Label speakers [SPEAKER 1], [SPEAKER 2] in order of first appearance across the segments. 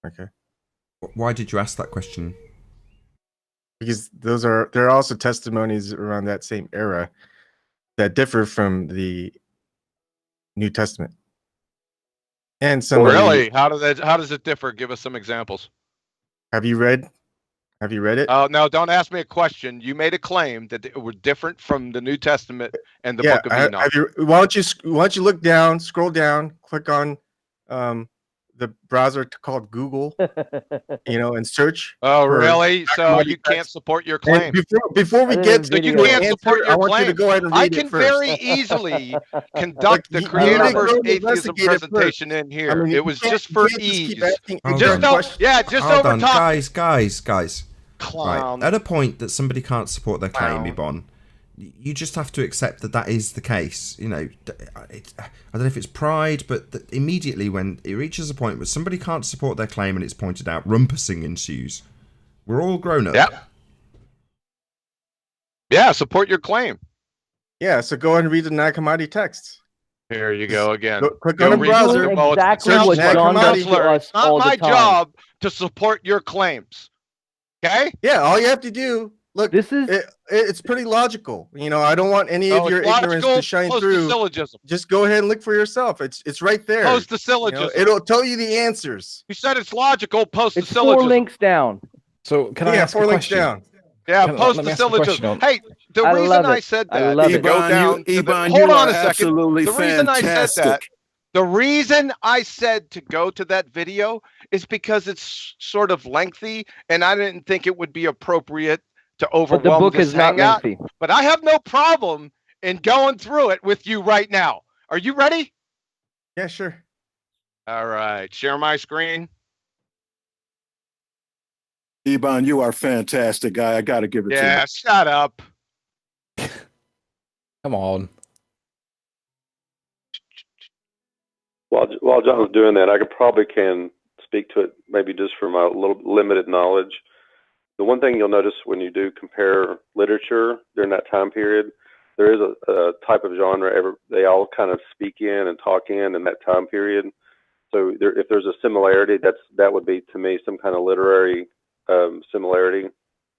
[SPEAKER 1] Okay.
[SPEAKER 2] Why did you ask that question?
[SPEAKER 1] Because there are also testimonies around that same era that differ from the New Testament. And some
[SPEAKER 3] really? How does it differ? Give us some examples.
[SPEAKER 1] Have you read it?
[SPEAKER 3] Oh, no, don't ask me a question. You made a claim that it were different from the New Testament and the Book of Enoch.
[SPEAKER 1] Why don't you look down, scroll down, click on the browser called Google, and search.
[SPEAKER 3] Oh, really? So you can't support your claim?
[SPEAKER 1] Before we get
[SPEAKER 3] to you can't support your
[SPEAKER 1] I want
[SPEAKER 3] claim.
[SPEAKER 1] you to go ahead and read it first.
[SPEAKER 3] I can very easily conduct the Creatorverse Atheism presentation in here. It was just for ease. Just over talk.
[SPEAKER 2] Guys. Right. At a point that somebody can't support their claim, Ebon, you just have to accept that is the case. I don't know if it's pride, but immediately when it reaches a point where somebody can't support their claim and it's pointed out, rumpusing ensues. We're all grown up.
[SPEAKER 3] Yep. Yeah, support your claim.
[SPEAKER 1] Yeah, so go ahead and read the Nag Hammadi text.
[SPEAKER 3] Here you go again.
[SPEAKER 1] Click on the browser.
[SPEAKER 4] Exactly what John does to us all the time.
[SPEAKER 3] It's not my job to support your claims. Okay?
[SPEAKER 1] Yeah, all you have to do, look, it's pretty logical. I don't want any of your ignorance to shine through. Just go ahead and look for yourself. It's right there.
[SPEAKER 3] Post the syllogism.
[SPEAKER 1] It'll tell you the answers.
[SPEAKER 3] You said it's logical. Post the syllogism.
[SPEAKER 4] 4 links down.
[SPEAKER 5] So can I ask
[SPEAKER 1] 4 links down.
[SPEAKER 3] Yeah, post the syllogism. Hey, the reason I said that to go down. Hold on a second. The reason I said that. The reason I said to go to that video is because it's sort of lengthy, and I didn't think it would be appropriate to overwhelm
[SPEAKER 4] the book
[SPEAKER 3] this
[SPEAKER 4] is not
[SPEAKER 3] hangout.
[SPEAKER 4] lengthy.
[SPEAKER 3] But I have no problem in going through it with you right now. Are you ready?
[SPEAKER 1] Yeah, sure.
[SPEAKER 3] All right. Share my screen.
[SPEAKER 6] Ebon, you are fantastic, guy. I got to give it to you.
[SPEAKER 3] Yeah, shut up.
[SPEAKER 5] Come on.
[SPEAKER 7] While John's doing that, I probably can speak to it, maybe just from my little limited knowledge. The one thing you'll notice when you do compare literature during that time period, there is a type of genre they all kind of speak in and talk in that time period. So if there's a similarity, that would be to me some kind of literary similarity,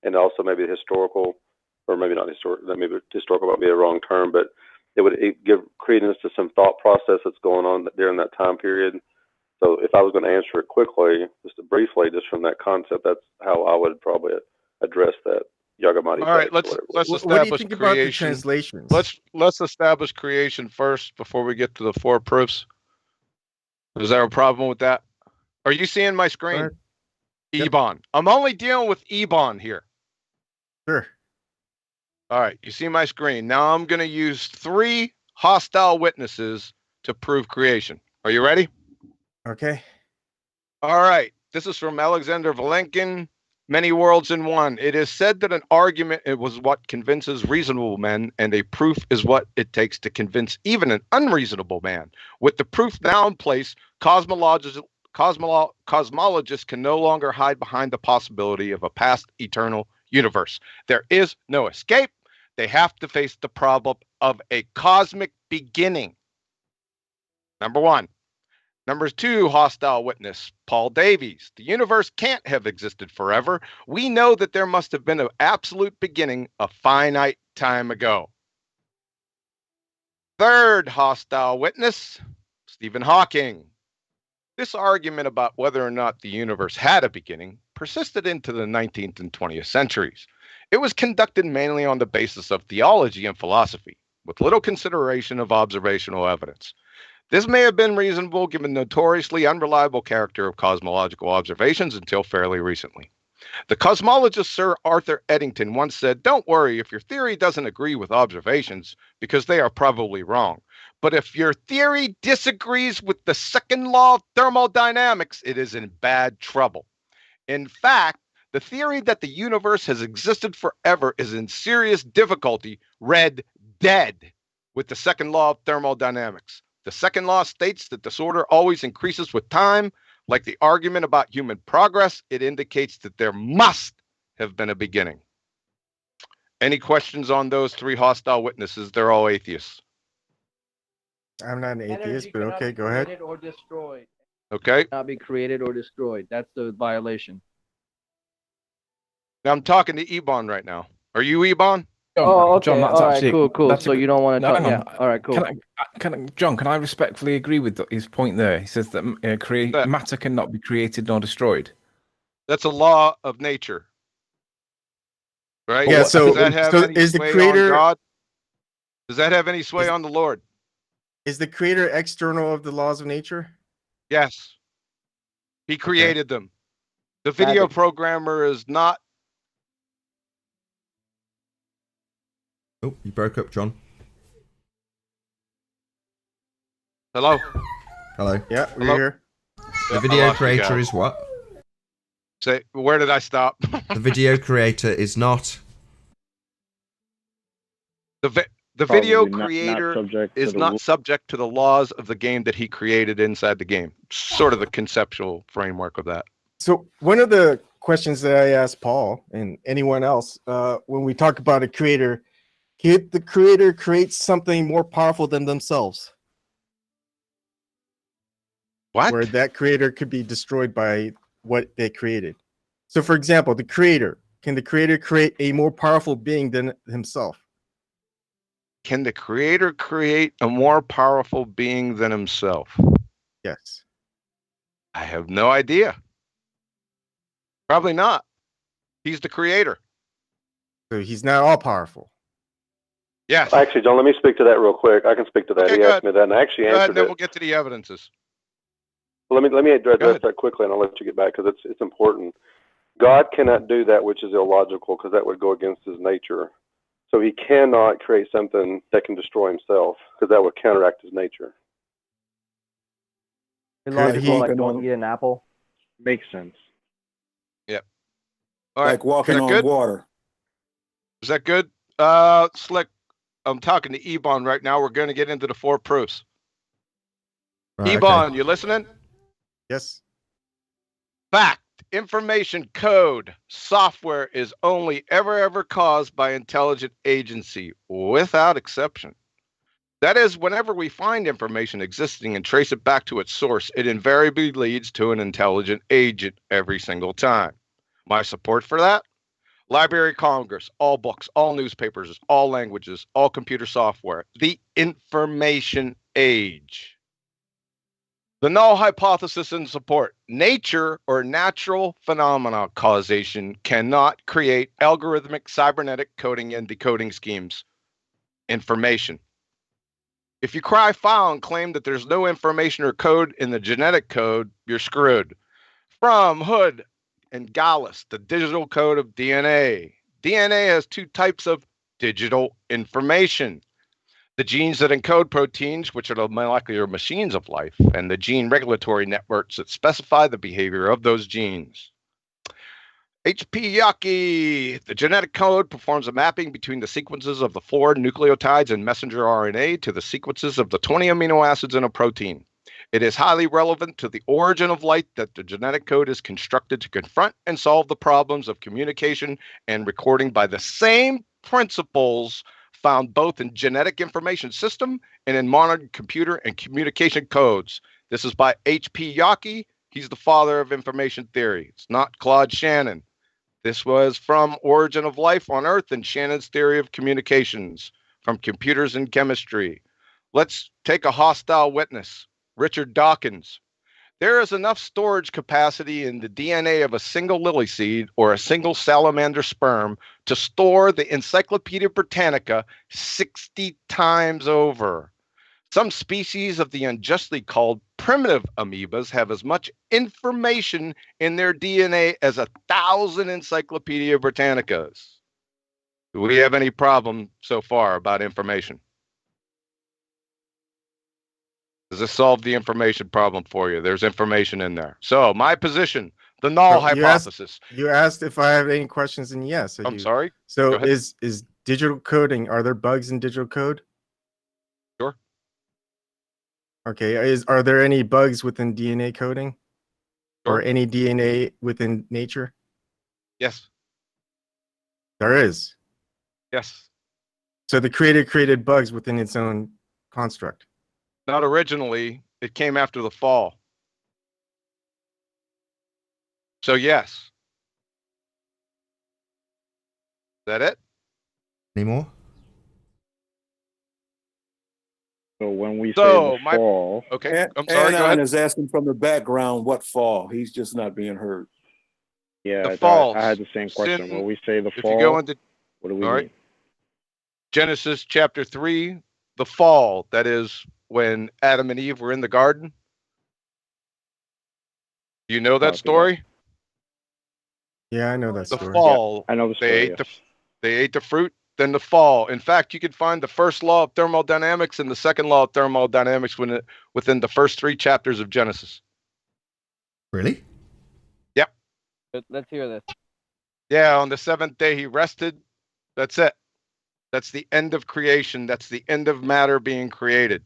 [SPEAKER 7] and also maybe historical, or maybe not historical. Maybe historical might be a wrong term, but it would give credence to some thought process that's going on during that time period. So if I was going to answer it quickly, just briefly, just from that concept, that's how I would probably address that Yagamati.
[SPEAKER 3] All right, let's establish
[SPEAKER 1] what do you think
[SPEAKER 3] creation.
[SPEAKER 1] about the translations?
[SPEAKER 3] Let's establish creation first before we get to the 4 proofs. Is there a problem with that? Are you seeing my screen? Ebon. I'm only dealing with Ebon here.
[SPEAKER 1] Sure.
[SPEAKER 3] All right, you see my screen. Now I'm going to use 3 hostile witnesses to prove creation. Are you ready?
[SPEAKER 1] Okay.
[SPEAKER 3] All right. This is from Alexander Valenkin, Many Worlds in One. It is said that an argument was what convinces reasonable men, and a proof is what it takes to convince even an unreasonable man. With the proof now in place, cosmologists can no longer hide behind the possibility of a past eternal universe. There is no escape. They have to face the problem of a cosmic beginning. Number 1. Number 2, hostile witness, Paul Davies. The universe can't have existed forever. We know that there must have been an absolute beginning a finite time ago. 3rd hostile witness, Stephen Hawking. This argument about whether or not the universe had a beginning persisted into the 19th and 20th centuries. It was conducted mainly on the basis of theology and philosophy, with little consideration of observational evidence. This may have been reasonable given the notoriously unreliable character of cosmological observations until fairly recently. The cosmologist Sir Arthur Eddington once said, "Don't worry if your theory doesn't agree with observations, because they are probably wrong. But if your theory disagrees with the second law of thermodynamics, it is in bad trouble." In fact, the theory that the universe has existed forever is in serious difficulty, read dead, with the second law of thermodynamics. The second law states that disorder always increases with time. Like the argument about human progress, it indicates that there must have been a beginning. Any questions on those 3 hostile witnesses? They're all atheists.
[SPEAKER 1] I'm not an atheist, but okay, go ahead.
[SPEAKER 4] Or destroyed.
[SPEAKER 3] Okay.
[SPEAKER 4] Not be created or destroyed. That's the violation.
[SPEAKER 3] Now I'm talking to Ebon right now. Are you Ebon?
[SPEAKER 4] Oh, okay.
[SPEAKER 5] John, that's
[SPEAKER 4] All right,
[SPEAKER 5] actually
[SPEAKER 4] cool. So you don't want to
[SPEAKER 5] no,
[SPEAKER 4] talk?
[SPEAKER 5] hang
[SPEAKER 4] Yeah.
[SPEAKER 5] on.
[SPEAKER 4] All right, cool.
[SPEAKER 5] John, can I respectfully agree with his point there? He says that matter cannot be created nor destroyed.
[SPEAKER 3] That's a law of nature, right?
[SPEAKER 1] Yeah. So,
[SPEAKER 3] does that have any
[SPEAKER 1] is the
[SPEAKER 3] sway
[SPEAKER 1] creator?
[SPEAKER 3] on God? Does that have any sway on the Lord?
[SPEAKER 1] Is the creator external of the laws of nature?
[SPEAKER 3] Yes. He created them. The video programmer is not.
[SPEAKER 2] Oh, you broke up, John.
[SPEAKER 3] Hello?
[SPEAKER 2] Hello.
[SPEAKER 1] Yeah, we're
[SPEAKER 3] Hello?
[SPEAKER 1] here.
[SPEAKER 2] The video creator is what?
[SPEAKER 3] Say, where did I stop?
[SPEAKER 2] The video creator is not.
[SPEAKER 3] The video creator is not subject to the laws of the game that he created inside the game. Sort of the conceptual framework of that.
[SPEAKER 1] So one of the questions that I asked Paul and anyone else, when we talk about a creator, can the creator create something more powerful than themselves?
[SPEAKER 3] What?
[SPEAKER 1] Where that creator could be destroyed by what they created. So for example, can the creator create a more powerful being than himself?
[SPEAKER 3] Can the creator create a more powerful being than himself?
[SPEAKER 1] Yes.
[SPEAKER 3] I have no idea. Probably not. He's the creator.
[SPEAKER 1] So he's not all powerful.
[SPEAKER 3] Yes.
[SPEAKER 7] Actually, John, let me speak to that real quick. I can speak to that.
[SPEAKER 3] Okay,
[SPEAKER 7] He asked me that, and I actually answered
[SPEAKER 3] and then
[SPEAKER 7] it.
[SPEAKER 3] we'll get to the evidences.
[SPEAKER 7] Well, let me address that quickly, and I'll let you get back because it's important. God cannot do that which is illogical because that would go against his nature. So he cannot create something that can destroy himself because that would counteract his nature.
[SPEAKER 4] Illogical, like don't eat an apple.
[SPEAKER 6] Makes sense.
[SPEAKER 3] Yep. All right.
[SPEAKER 6] Like walking on
[SPEAKER 3] good?
[SPEAKER 6] water.
[SPEAKER 3] Is that good? Slick, I'm talking to Ebon right now. We're going to get into the 4 proofs.
[SPEAKER 2] Right,
[SPEAKER 3] Ebon,
[SPEAKER 2] okay.
[SPEAKER 3] you listening?
[SPEAKER 1] Yes.
[SPEAKER 3] Fact. Information code software is only ever caused by intelligent agency without exception. That is, whenever we find information existing and trace it back to its source, it invariably leads to an intelligent agent every single time. My support for that? Library of Congress, all books, all newspapers, all languages, all computer software. The information age. The null hypothesis in support. Nature or natural phenomena causation cannot create algorithmic cybernetic coding and decoding schemes. Information. If you cry foul and claim that there's no information or code in the genetic code, you're screwed. From Hood and Gallus, the digital code of DNA. DNA has 2 types of digital information. The genes that encode proteins, which are the molecular machines of life, and the gene regulatory networks that specify the behavior of those genes. HP Yaki, the genetic code performs a mapping between the sequences of the 4 nucleotides and messenger RNA to the sequences of the 20 amino acids in a protein. It is highly relevant to the origin of life that the genetic code is constructed to confront and solve the problems of communication and recording by the same principles found both in genetic information system and in modern computer and communication codes. This is by H.P. Yaki. He's the father of information theory. It's not Claude Shannon. This was from Origin of Life on Earth and Shannon's theory of communications from computers and chemistry. Let's take a hostile witness, Richard Dawkins. There is enough storage capacity in the DNA of a single lily seed or a single salamander sperm to store the Encyclopedia Britannica 60 times over. Some species of the unjustly called primitive amoebas have as much information in their DNA as 1,000 Encyclopedia Britannicas. Do we have any problem so far about information? Does this solve the information problem for you? There's information in there. So my position, the null hypothesis.
[SPEAKER 1] You asked if I have any questions, and yes.
[SPEAKER 3] I'm sorry.
[SPEAKER 1] So is digital coding, are there bugs in digital code?
[SPEAKER 3] Sure.
[SPEAKER 1] Okay. Are there any bugs within DNA coding?
[SPEAKER 3] Sure.
[SPEAKER 1] Or any DNA within nature?
[SPEAKER 3] Yes.
[SPEAKER 1] There is.
[SPEAKER 3] Yes.
[SPEAKER 1] So the creator created bugs within its own construct.
[SPEAKER 3] Not originally. It came after the fall. So yes. Is that it?
[SPEAKER 2] Any more?
[SPEAKER 8] So when we say
[SPEAKER 3] So
[SPEAKER 8] the fall,
[SPEAKER 3] okay, I'm sorry. Go ahead.
[SPEAKER 6] is asking from the background what fall. He's just not being heard.
[SPEAKER 8] yeah,
[SPEAKER 3] The falls.
[SPEAKER 8] I had the same question.
[SPEAKER 3] Sin,
[SPEAKER 8] When we say the
[SPEAKER 3] if
[SPEAKER 8] fall,
[SPEAKER 3] you go into
[SPEAKER 8] what do we
[SPEAKER 3] all
[SPEAKER 8] mean?
[SPEAKER 3] right. Genesis chapter 3, the fall, that is when Adam and Eve were in the garden. You know that story?
[SPEAKER 1] Yeah, I know that
[SPEAKER 3] The
[SPEAKER 1] story.
[SPEAKER 3] fall.
[SPEAKER 8] I know the story.
[SPEAKER 3] They ate the fruit, then the fall. In fact, you could find the first law of thermodynamics and the second law of thermodynamics within the first 3 chapters of Genesis.
[SPEAKER 2] Really?
[SPEAKER 3] Yep.
[SPEAKER 4] Let's hear this.
[SPEAKER 3] Yeah, on the 7th day he rested. That's it. That's the end of creation. That's the end of matter being created.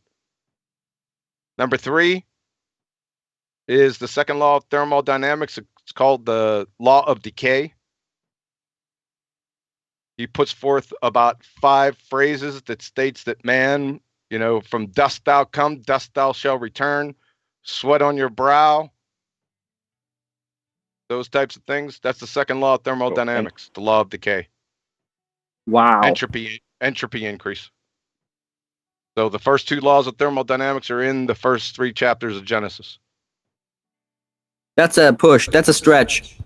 [SPEAKER 3] Number 3 is the second law of thermodynamics. It's called the law of decay. He puts forth about 5 phrases that states that man, from dust thou come, dust thou shall return, sweat on your brow, those types of things. That's the second law of thermodynamics, the law of decay.
[SPEAKER 4] Wow.
[SPEAKER 3] Entropy increase. So the first 2 laws of thermodynamics are in the first 3 chapters of Genesis.
[SPEAKER 4] That's a push. That's a stretch.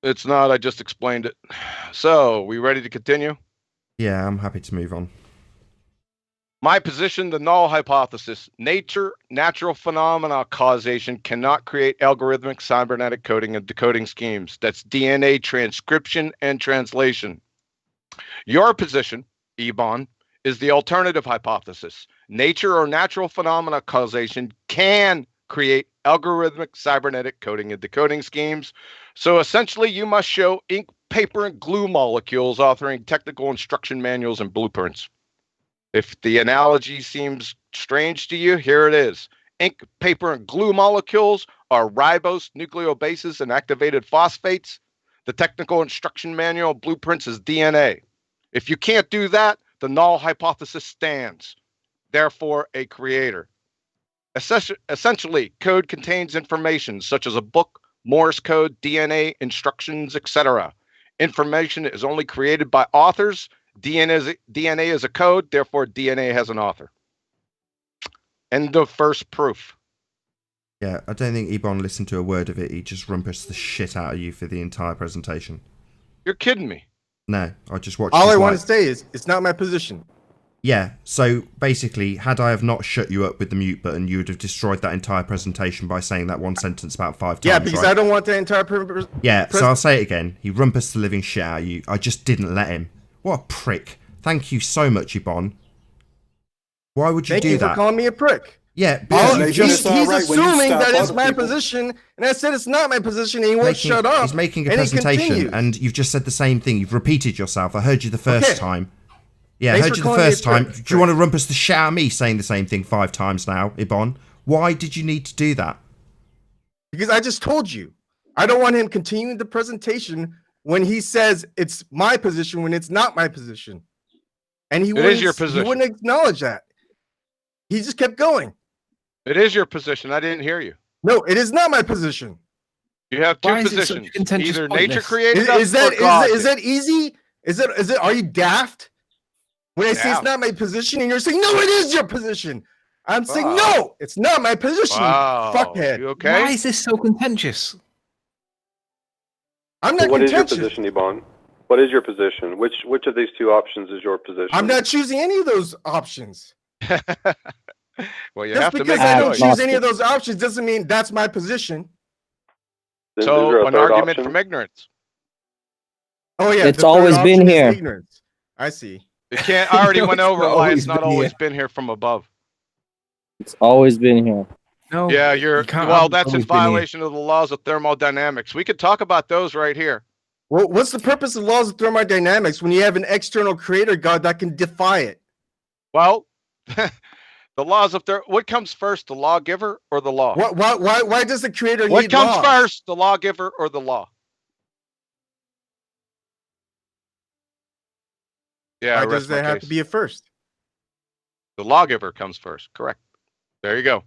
[SPEAKER 3] It's not, I just explained it. So, we ready to continue?
[SPEAKER 2] Yeah, I'm happy to move on.
[SPEAKER 3] My position, the null hypothesis. Natural phenomena causation cannot create algorithmic cybernetic coding and decoding schemes. That's DNA transcription and translation. Your position, Ebon, is the alternative hypothesis. Nature or natural phenomena causation can create algorithmic cybernetic coding and decoding schemes. So essentially, you must show ink, paper, and glue molecules authoring technical instruction manuals and blueprints. If the analogy seems strange to you, here it is. Ink, paper, and glue molecules are ribose nucleobases and activated phosphates. The technical instruction manual blueprints is DNA. If you can't do that, the null hypothesis stands. Therefore, a creator. Essentially, code contains information such as a book, Morse code, DNA, instructions, etc. Information is only created by authors. DNA is a code, therefore DNA has an author. End of first proof.
[SPEAKER 2] Yeah, I don't think Ebon listened to a word of it. He just rumpus the shit out of you for the entire presentation.
[SPEAKER 3] You're kidding me.
[SPEAKER 2] No, I just watched.
[SPEAKER 1] All I want to say is, it's not my position.
[SPEAKER 2] Yeah, so basically, had I have not shut you up with the mute button, you would have destroyed that entire presentation by saying that one sentence about 5 times.
[SPEAKER 1] Yeah, because
[SPEAKER 2] right?
[SPEAKER 1] I don't want the entire.
[SPEAKER 2] So I'll say it again. He rumpused the living shit out of you. I just didn't let him. What a prick. Thank you so much, Ebon. Why would you do that?
[SPEAKER 1] Thank you for calling me a prick.
[SPEAKER 2] Yeah,
[SPEAKER 1] he's assuming that it's my position, and I said it's not my position, and he won't shut up.
[SPEAKER 2] He's making a presentation, and you've just said the same thing. You've repeated yourself. I heard you the first time. Yeah, I heard you the first time. Do you want to rumpus the shit out of me saying the same thing 5 times now, Ebon? Why did you need to do that?
[SPEAKER 1] Because I just told you. I don't want him continuing the presentation when he says it's my position when it's not my position. And he wouldn't acknowledge that. He just kept going.
[SPEAKER 3] It is your position. I didn't hear you.
[SPEAKER 1] No, it is not my position.
[SPEAKER 3] You have 2 positions. Either nature created us
[SPEAKER 1] is that
[SPEAKER 3] or God
[SPEAKER 1] is that easy? Is it are you daft? When I say it's not my position and you're saying, no, it is your position. I'm saying, no, it's not my position.
[SPEAKER 3] Wow.
[SPEAKER 1] Fuckhead.
[SPEAKER 3] You okay?
[SPEAKER 5] Why is this so contentious?
[SPEAKER 1] I'm not
[SPEAKER 7] What
[SPEAKER 1] contentious.
[SPEAKER 7] is your position, Ebon? What is your position? Which of these 2 options is your position?
[SPEAKER 1] I'm not choosing any of those options.
[SPEAKER 3] Well, you
[SPEAKER 1] Just
[SPEAKER 3] have to
[SPEAKER 1] because
[SPEAKER 3] make
[SPEAKER 1] I
[SPEAKER 3] a
[SPEAKER 1] don't
[SPEAKER 3] choice.
[SPEAKER 1] choose any of those options doesn't mean that's my position.
[SPEAKER 7] Then is
[SPEAKER 3] So
[SPEAKER 7] there a
[SPEAKER 3] an
[SPEAKER 7] third
[SPEAKER 3] argument
[SPEAKER 7] option?
[SPEAKER 3] from ignorance.
[SPEAKER 1] Oh yeah,
[SPEAKER 4] It's
[SPEAKER 1] the third
[SPEAKER 4] always been
[SPEAKER 1] option is
[SPEAKER 4] here.
[SPEAKER 1] ignorance. I see.
[SPEAKER 3] You can't. I already went over why it's not
[SPEAKER 5] been
[SPEAKER 3] always
[SPEAKER 5] here.
[SPEAKER 3] been here from above.
[SPEAKER 4] It's always been here.
[SPEAKER 5] No.
[SPEAKER 3] Yeah, well, that's in
[SPEAKER 5] always been here.
[SPEAKER 3] violation of the laws of thermodynamics. We could talk about those right here.
[SPEAKER 1] Well, what's the purpose of laws of thermodynamics when you have an external creator god that can defy it?
[SPEAKER 3] Well, the laws of what comes first, the lawgiver or the law?
[SPEAKER 1] Why does the creator
[SPEAKER 3] What
[SPEAKER 1] need
[SPEAKER 3] comes
[SPEAKER 1] laws?
[SPEAKER 3] first, the lawgiver or the law? Yeah,
[SPEAKER 1] Why does there have to be a first?
[SPEAKER 3] The lawgiver comes first. Correct. There you go.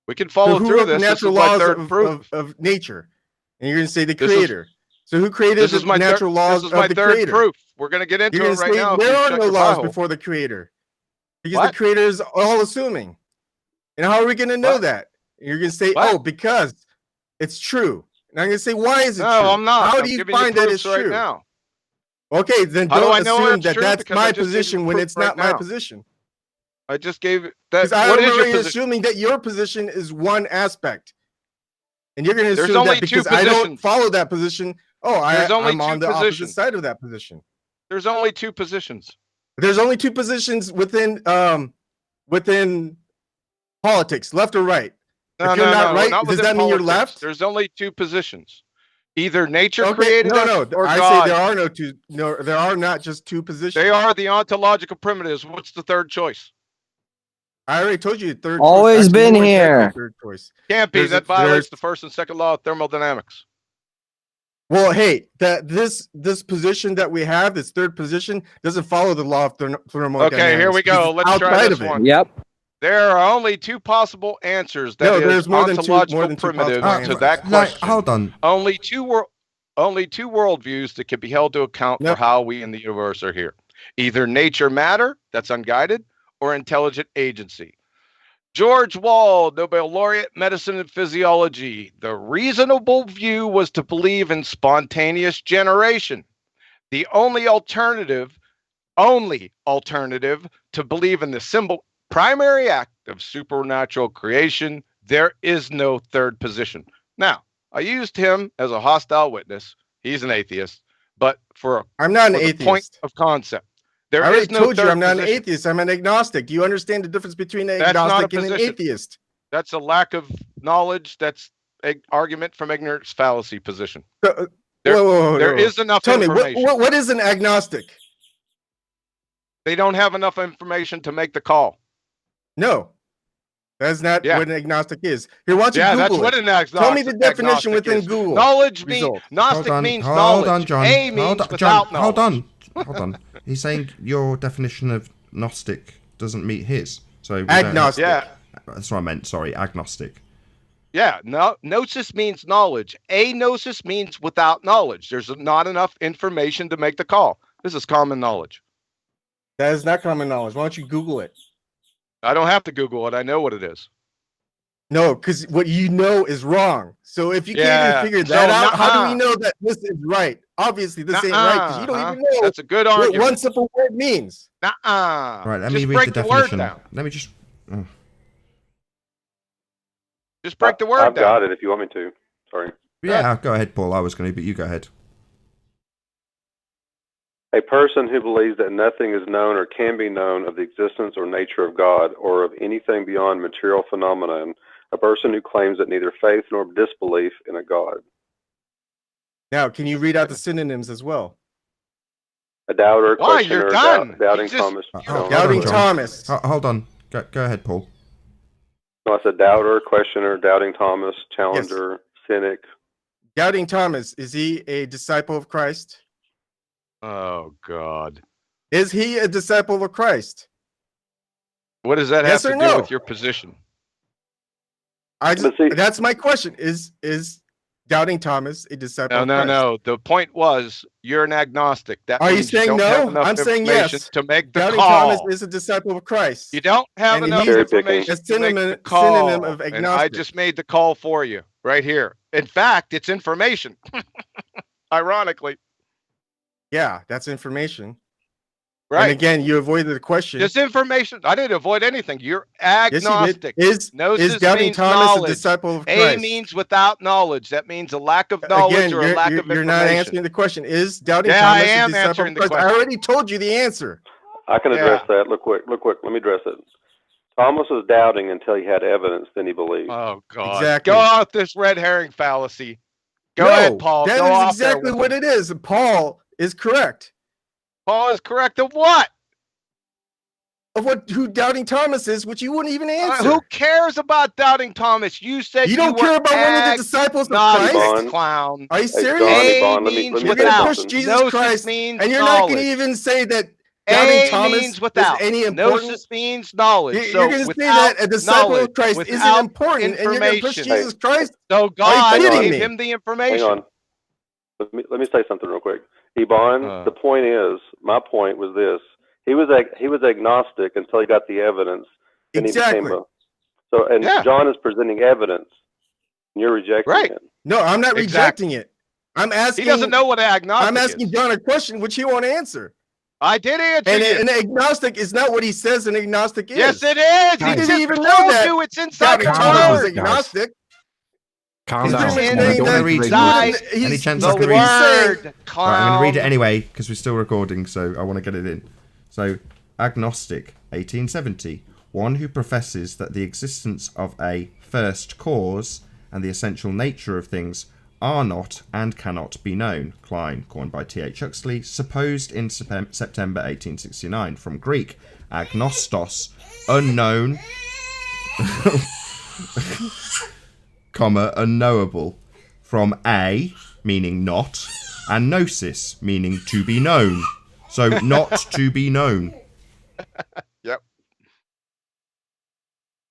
[SPEAKER 3] We can follow
[SPEAKER 1] So who
[SPEAKER 3] through
[SPEAKER 1] wrote the
[SPEAKER 3] this. This
[SPEAKER 1] natural
[SPEAKER 3] is my
[SPEAKER 1] laws
[SPEAKER 3] third proof.
[SPEAKER 1] of nature and you're going to say the creator. So who created the natural laws of the creator?
[SPEAKER 3] This is my third proof. We're going to get into it right now.
[SPEAKER 1] There are no laws before the creator. Because the creator is all assuming. And how are we going to know that? You're going to say, oh, because it's true. And I'm going to say, why is it true?
[SPEAKER 3] No, I'm not.
[SPEAKER 1] How do you find that it's true?
[SPEAKER 3] Now.
[SPEAKER 1] Okay, then don't assume that that's my position when it's not my position.
[SPEAKER 3] I just gave that.
[SPEAKER 1] What is your position? Assuming that your position is one aspect. And you're going to assume that because I don't follow that position, I'm on the opposite side of that position.
[SPEAKER 3] There's only two positions.
[SPEAKER 1] There's only two positions within politics, left or right.
[SPEAKER 3] No,
[SPEAKER 1] if you're not right, does that mean you're left?
[SPEAKER 3] There's only two positions. Either nature created us or
[SPEAKER 1] I
[SPEAKER 3] God.
[SPEAKER 1] say there are no two. No, there are not just two positions.
[SPEAKER 3] They are the ontological primitives. What's the third choice?
[SPEAKER 1] I already told you the third
[SPEAKER 4] Always
[SPEAKER 1] choice.
[SPEAKER 4] been here.
[SPEAKER 1] Third choice.
[SPEAKER 3] Can't be. That violates the first and second law of thermodynamics.
[SPEAKER 1] Well, hey, this position that we have, this third position, doesn't follow the law of thermodynamics.
[SPEAKER 3] Okay, here we go. Let's try this one.
[SPEAKER 4] Yep.
[SPEAKER 3] There are only two possible answers. There's more than two primitives to that question.
[SPEAKER 2] Hold on.
[SPEAKER 3] Only two worldviews that can be held to account for how we in the universe are here. Either nature matter, that's unguided, or intelligent agency. George Wald, Nobel laureate, medicine and physiology. The reasonable view was to believe in spontaneous generation. The only alternative to believe in the simple primary act of supernatural creation. There is no third position. Now, I used him as a hostile witness. He's an atheist, but
[SPEAKER 1] I'm not an atheist.
[SPEAKER 3] Point of concept.
[SPEAKER 1] I already told you I'm not an atheist. I'm an agnostic. Do you understand the difference between an agnostic and an atheist?
[SPEAKER 3] That's a lack of knowledge. That's an argument from ignorance fallacy position. There is enough information.
[SPEAKER 1] Tell me, what is an agnostic?
[SPEAKER 3] They don't have enough information to make the call.
[SPEAKER 1] No, that's not what an agnostic is. Here, why don't you Google
[SPEAKER 3] that's what an agnostic.
[SPEAKER 1] Tell me the definition within Google.
[SPEAKER 3] Knowledge means Gnostic means knowledge.
[SPEAKER 2] Hold on, John.
[SPEAKER 3] A means without knowledge.
[SPEAKER 2] Hold on. He's saying your definition of Gnostic doesn't meet his. So
[SPEAKER 1] agnostic.
[SPEAKER 2] That's what I meant. Sorry, agnostic.
[SPEAKER 3] Yeah, gnosis means knowledge. Agnosis means without knowledge. There's not enough information to make the call. This is common knowledge.
[SPEAKER 1] That is not common knowledge. Why don't you Google it?
[SPEAKER 3] I don't have to Google it. I know what it is.
[SPEAKER 1] No, because what you know is wrong. So if you can't even figure that out, how do we know that this is right? Obviously, this ain't right because you don't even know.
[SPEAKER 3] That's a good argument.
[SPEAKER 1] What one simple word means.
[SPEAKER 2] Right, let me read the definition. Let me just.
[SPEAKER 3] Just break the word down.
[SPEAKER 7] I've got it if you want me to. Sorry.
[SPEAKER 2] Yeah, go ahead, Paul. I was going to, but you go ahead.
[SPEAKER 7] A person who believes that nothing is known or can be known of the existence or nature of God or of anything beyond material phenomenon. A person who claims that neither faith nor disbelief in a God.
[SPEAKER 1] Now, can you read out the synonyms as well?
[SPEAKER 7] A doubter,
[SPEAKER 3] questioner,
[SPEAKER 7] doubting Thomas.
[SPEAKER 1] Doubting Thomas.
[SPEAKER 2] Hold on. Go ahead, Paul.
[SPEAKER 7] No, I said doubter, questioner, doubting Thomas, challenger, cynic.
[SPEAKER 1] Doubting Thomas, is he a disciple of Christ?
[SPEAKER 3] Oh, God.
[SPEAKER 1] Is he a disciple of Christ?
[SPEAKER 3] What does that have to do with your position?
[SPEAKER 1] That's my question. Is Doubting Thomas a disciple of Christ?
[SPEAKER 3] No. The point was you're an agnostic.
[SPEAKER 1] Are you saying no? I'm saying yes.
[SPEAKER 3] To make the
[SPEAKER 1] Doubting
[SPEAKER 3] call.
[SPEAKER 1] Thomas is a disciple of Christ.
[SPEAKER 3] You don't have enough information to make the call.
[SPEAKER 1] Synonym of agnostic.
[SPEAKER 3] And I just made the call for you right here. In fact, it's information. Ironically.
[SPEAKER 1] Yeah, that's information.
[SPEAKER 3] Right.
[SPEAKER 1] And again, you avoided the question.
[SPEAKER 3] Just information. I didn't avoid anything. You're agnostic.
[SPEAKER 1] Yes, is Doubting Thomas
[SPEAKER 3] knowledge.
[SPEAKER 1] a disciple of Christ?
[SPEAKER 3] A means without knowledge. That means a lack of knowledge or a lack of information.
[SPEAKER 1] You're not answering the question. Is Doubting Thomas a disciple of Christ? I already told you the answer.
[SPEAKER 7] I can address that. Look quick. Let me address it. Thomas was doubting until he had evidence, then he believed.
[SPEAKER 3] Oh, God.
[SPEAKER 1] Exactly.
[SPEAKER 3] Go off this red herring fallacy. Go ahead, Paul.
[SPEAKER 1] That is exactly what it is. Paul is correct.
[SPEAKER 3] Paul is correct of what?
[SPEAKER 1] Of who Doubting Thomas is, which you wouldn't even answer.
[SPEAKER 3] Who cares about Doubting Thomas? You said
[SPEAKER 1] you don't care about one of the disciples of Christ.
[SPEAKER 3] Clown.
[SPEAKER 1] Are you serious?
[SPEAKER 7] You're going to push Jesus Christ,
[SPEAKER 3] and
[SPEAKER 1] you're not going to even say that doubting Thomas
[SPEAKER 3] means without.
[SPEAKER 1] any important?
[SPEAKER 3] Gnosis means knowledge.
[SPEAKER 1] You're going to say that a disciple of Christ isn't important, and you're going to push Jesus Christ?
[SPEAKER 3] So God gave
[SPEAKER 1] me?
[SPEAKER 3] him the information.
[SPEAKER 7] Hang on. Let me say something real quick. Ebon, the point is, my point was this: he was agnostic until he got the evidence, and
[SPEAKER 1] exactly.
[SPEAKER 7] he became John is presenting evidence, and you're rejecting it.
[SPEAKER 1] No, I'm not rejecting it. I'm asking.
[SPEAKER 3] He doesn't know what agnostic is.
[SPEAKER 1] I'm asking John a question which he won't answer.
[SPEAKER 3] I did answer you.
[SPEAKER 1] An agnostic is not what he says an agnostic is.
[SPEAKER 3] Yes, it is.
[SPEAKER 1] He didn't even know that.
[SPEAKER 3] It's inside the
[SPEAKER 1] Thomas was
[SPEAKER 3] word.
[SPEAKER 1] agnostic.
[SPEAKER 5] Calm down.
[SPEAKER 2] I'm going to read any chance I can read.
[SPEAKER 3] Right,
[SPEAKER 2] I'm going to read it anyway because we're still recording, so I want to get it in. So, agnostic, 1870, one who professes that the existence of a first cause and the essential nature of things are not and cannot be known. Klein, coined by T.H. Huxley, supposed in September 1869. From Greek, agnostos, unknown, comma, unknowable. From a, meaning not, and gnosis, meaning to be known. So, not to be known.
[SPEAKER 3] Yep.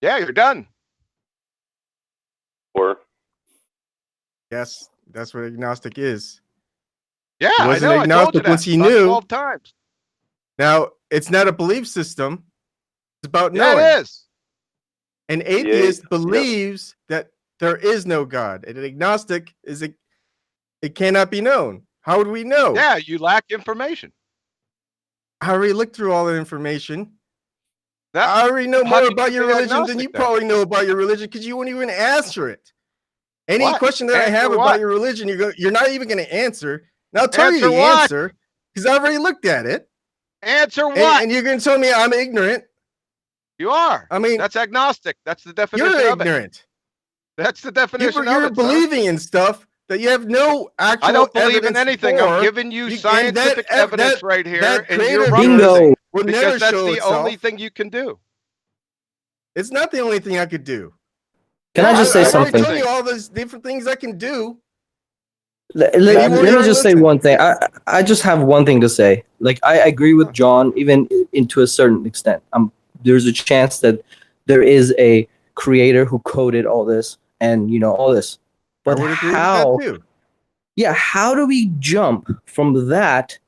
[SPEAKER 3] Yeah, you're done.
[SPEAKER 7] Or
[SPEAKER 1] yes, that's what agnostic is.
[SPEAKER 3] Yeah,
[SPEAKER 1] he wasn't agnostic once he knew.
[SPEAKER 3] 12 times.
[SPEAKER 1] Now, it's not a belief system. It's about knowing.
[SPEAKER 3] Yeah, it is.
[SPEAKER 1] An atheist believes that there is no God. And an agnostic is it cannot be known. How would we know?
[SPEAKER 3] Yeah, you lack information.
[SPEAKER 1] I already looked through all the information. I already know more about your religion than you probably know about your religion because you won't even answer it. Any question that I have about your religion, you're not even going to answer. And I'll tell you the answer because I already looked at it.
[SPEAKER 3] Answer what?
[SPEAKER 1] And you're going to tell me I'm ignorant.
[SPEAKER 3] You are.
[SPEAKER 1] I mean,
[SPEAKER 3] that's agnostic. That's the definition of it.
[SPEAKER 1] You're ignorant.
[SPEAKER 3] That's the definition of it.
[SPEAKER 1] You're believing in stuff that you have no actual
[SPEAKER 3] I don't believe in anything. I'm giving you scientific evidence right here, and you're wrong. Because that's the only thing you can do.
[SPEAKER 1] It's not the only thing I could do.
[SPEAKER 4] Can I just say something?
[SPEAKER 1] I'm telling you all those different things I can do.
[SPEAKER 4] Let me just say one thing. I just have one thing to say. Like, I agree with John, even to a certain extent. There's a chance that there is a creator who coded all this and, all this. But how? Yeah, how do we jump from that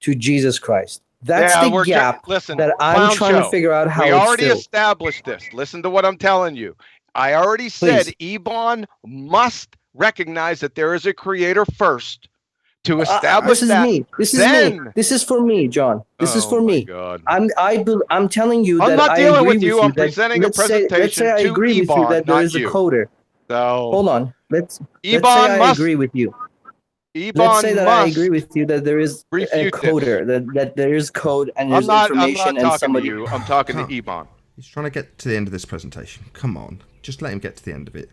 [SPEAKER 4] to Jesus Christ? That's the gap that I'm trying to figure out how. We
[SPEAKER 3] already established this. Listen to what I'm telling you. I already said Ebon must recognize that there is a creator first to establish that.
[SPEAKER 4] This is me. This is for me, John. This is for me.
[SPEAKER 3] God.
[SPEAKER 4] I'm telling you
[SPEAKER 3] I'm
[SPEAKER 4] that
[SPEAKER 3] not
[SPEAKER 4] I
[SPEAKER 3] dealing
[SPEAKER 4] agree
[SPEAKER 3] with you. I'm presenting a presentation
[SPEAKER 4] let's say I agree with you that there is a coder.
[SPEAKER 3] So
[SPEAKER 4] hold on. Let's say I agree with you. Let's say that I agree with you that there is a coder, that there is code and there's information and somebody.
[SPEAKER 3] I'm talking to Ebon.
[SPEAKER 2] He's trying to get to the end of this presentation. Come on, just let him get to the end of it.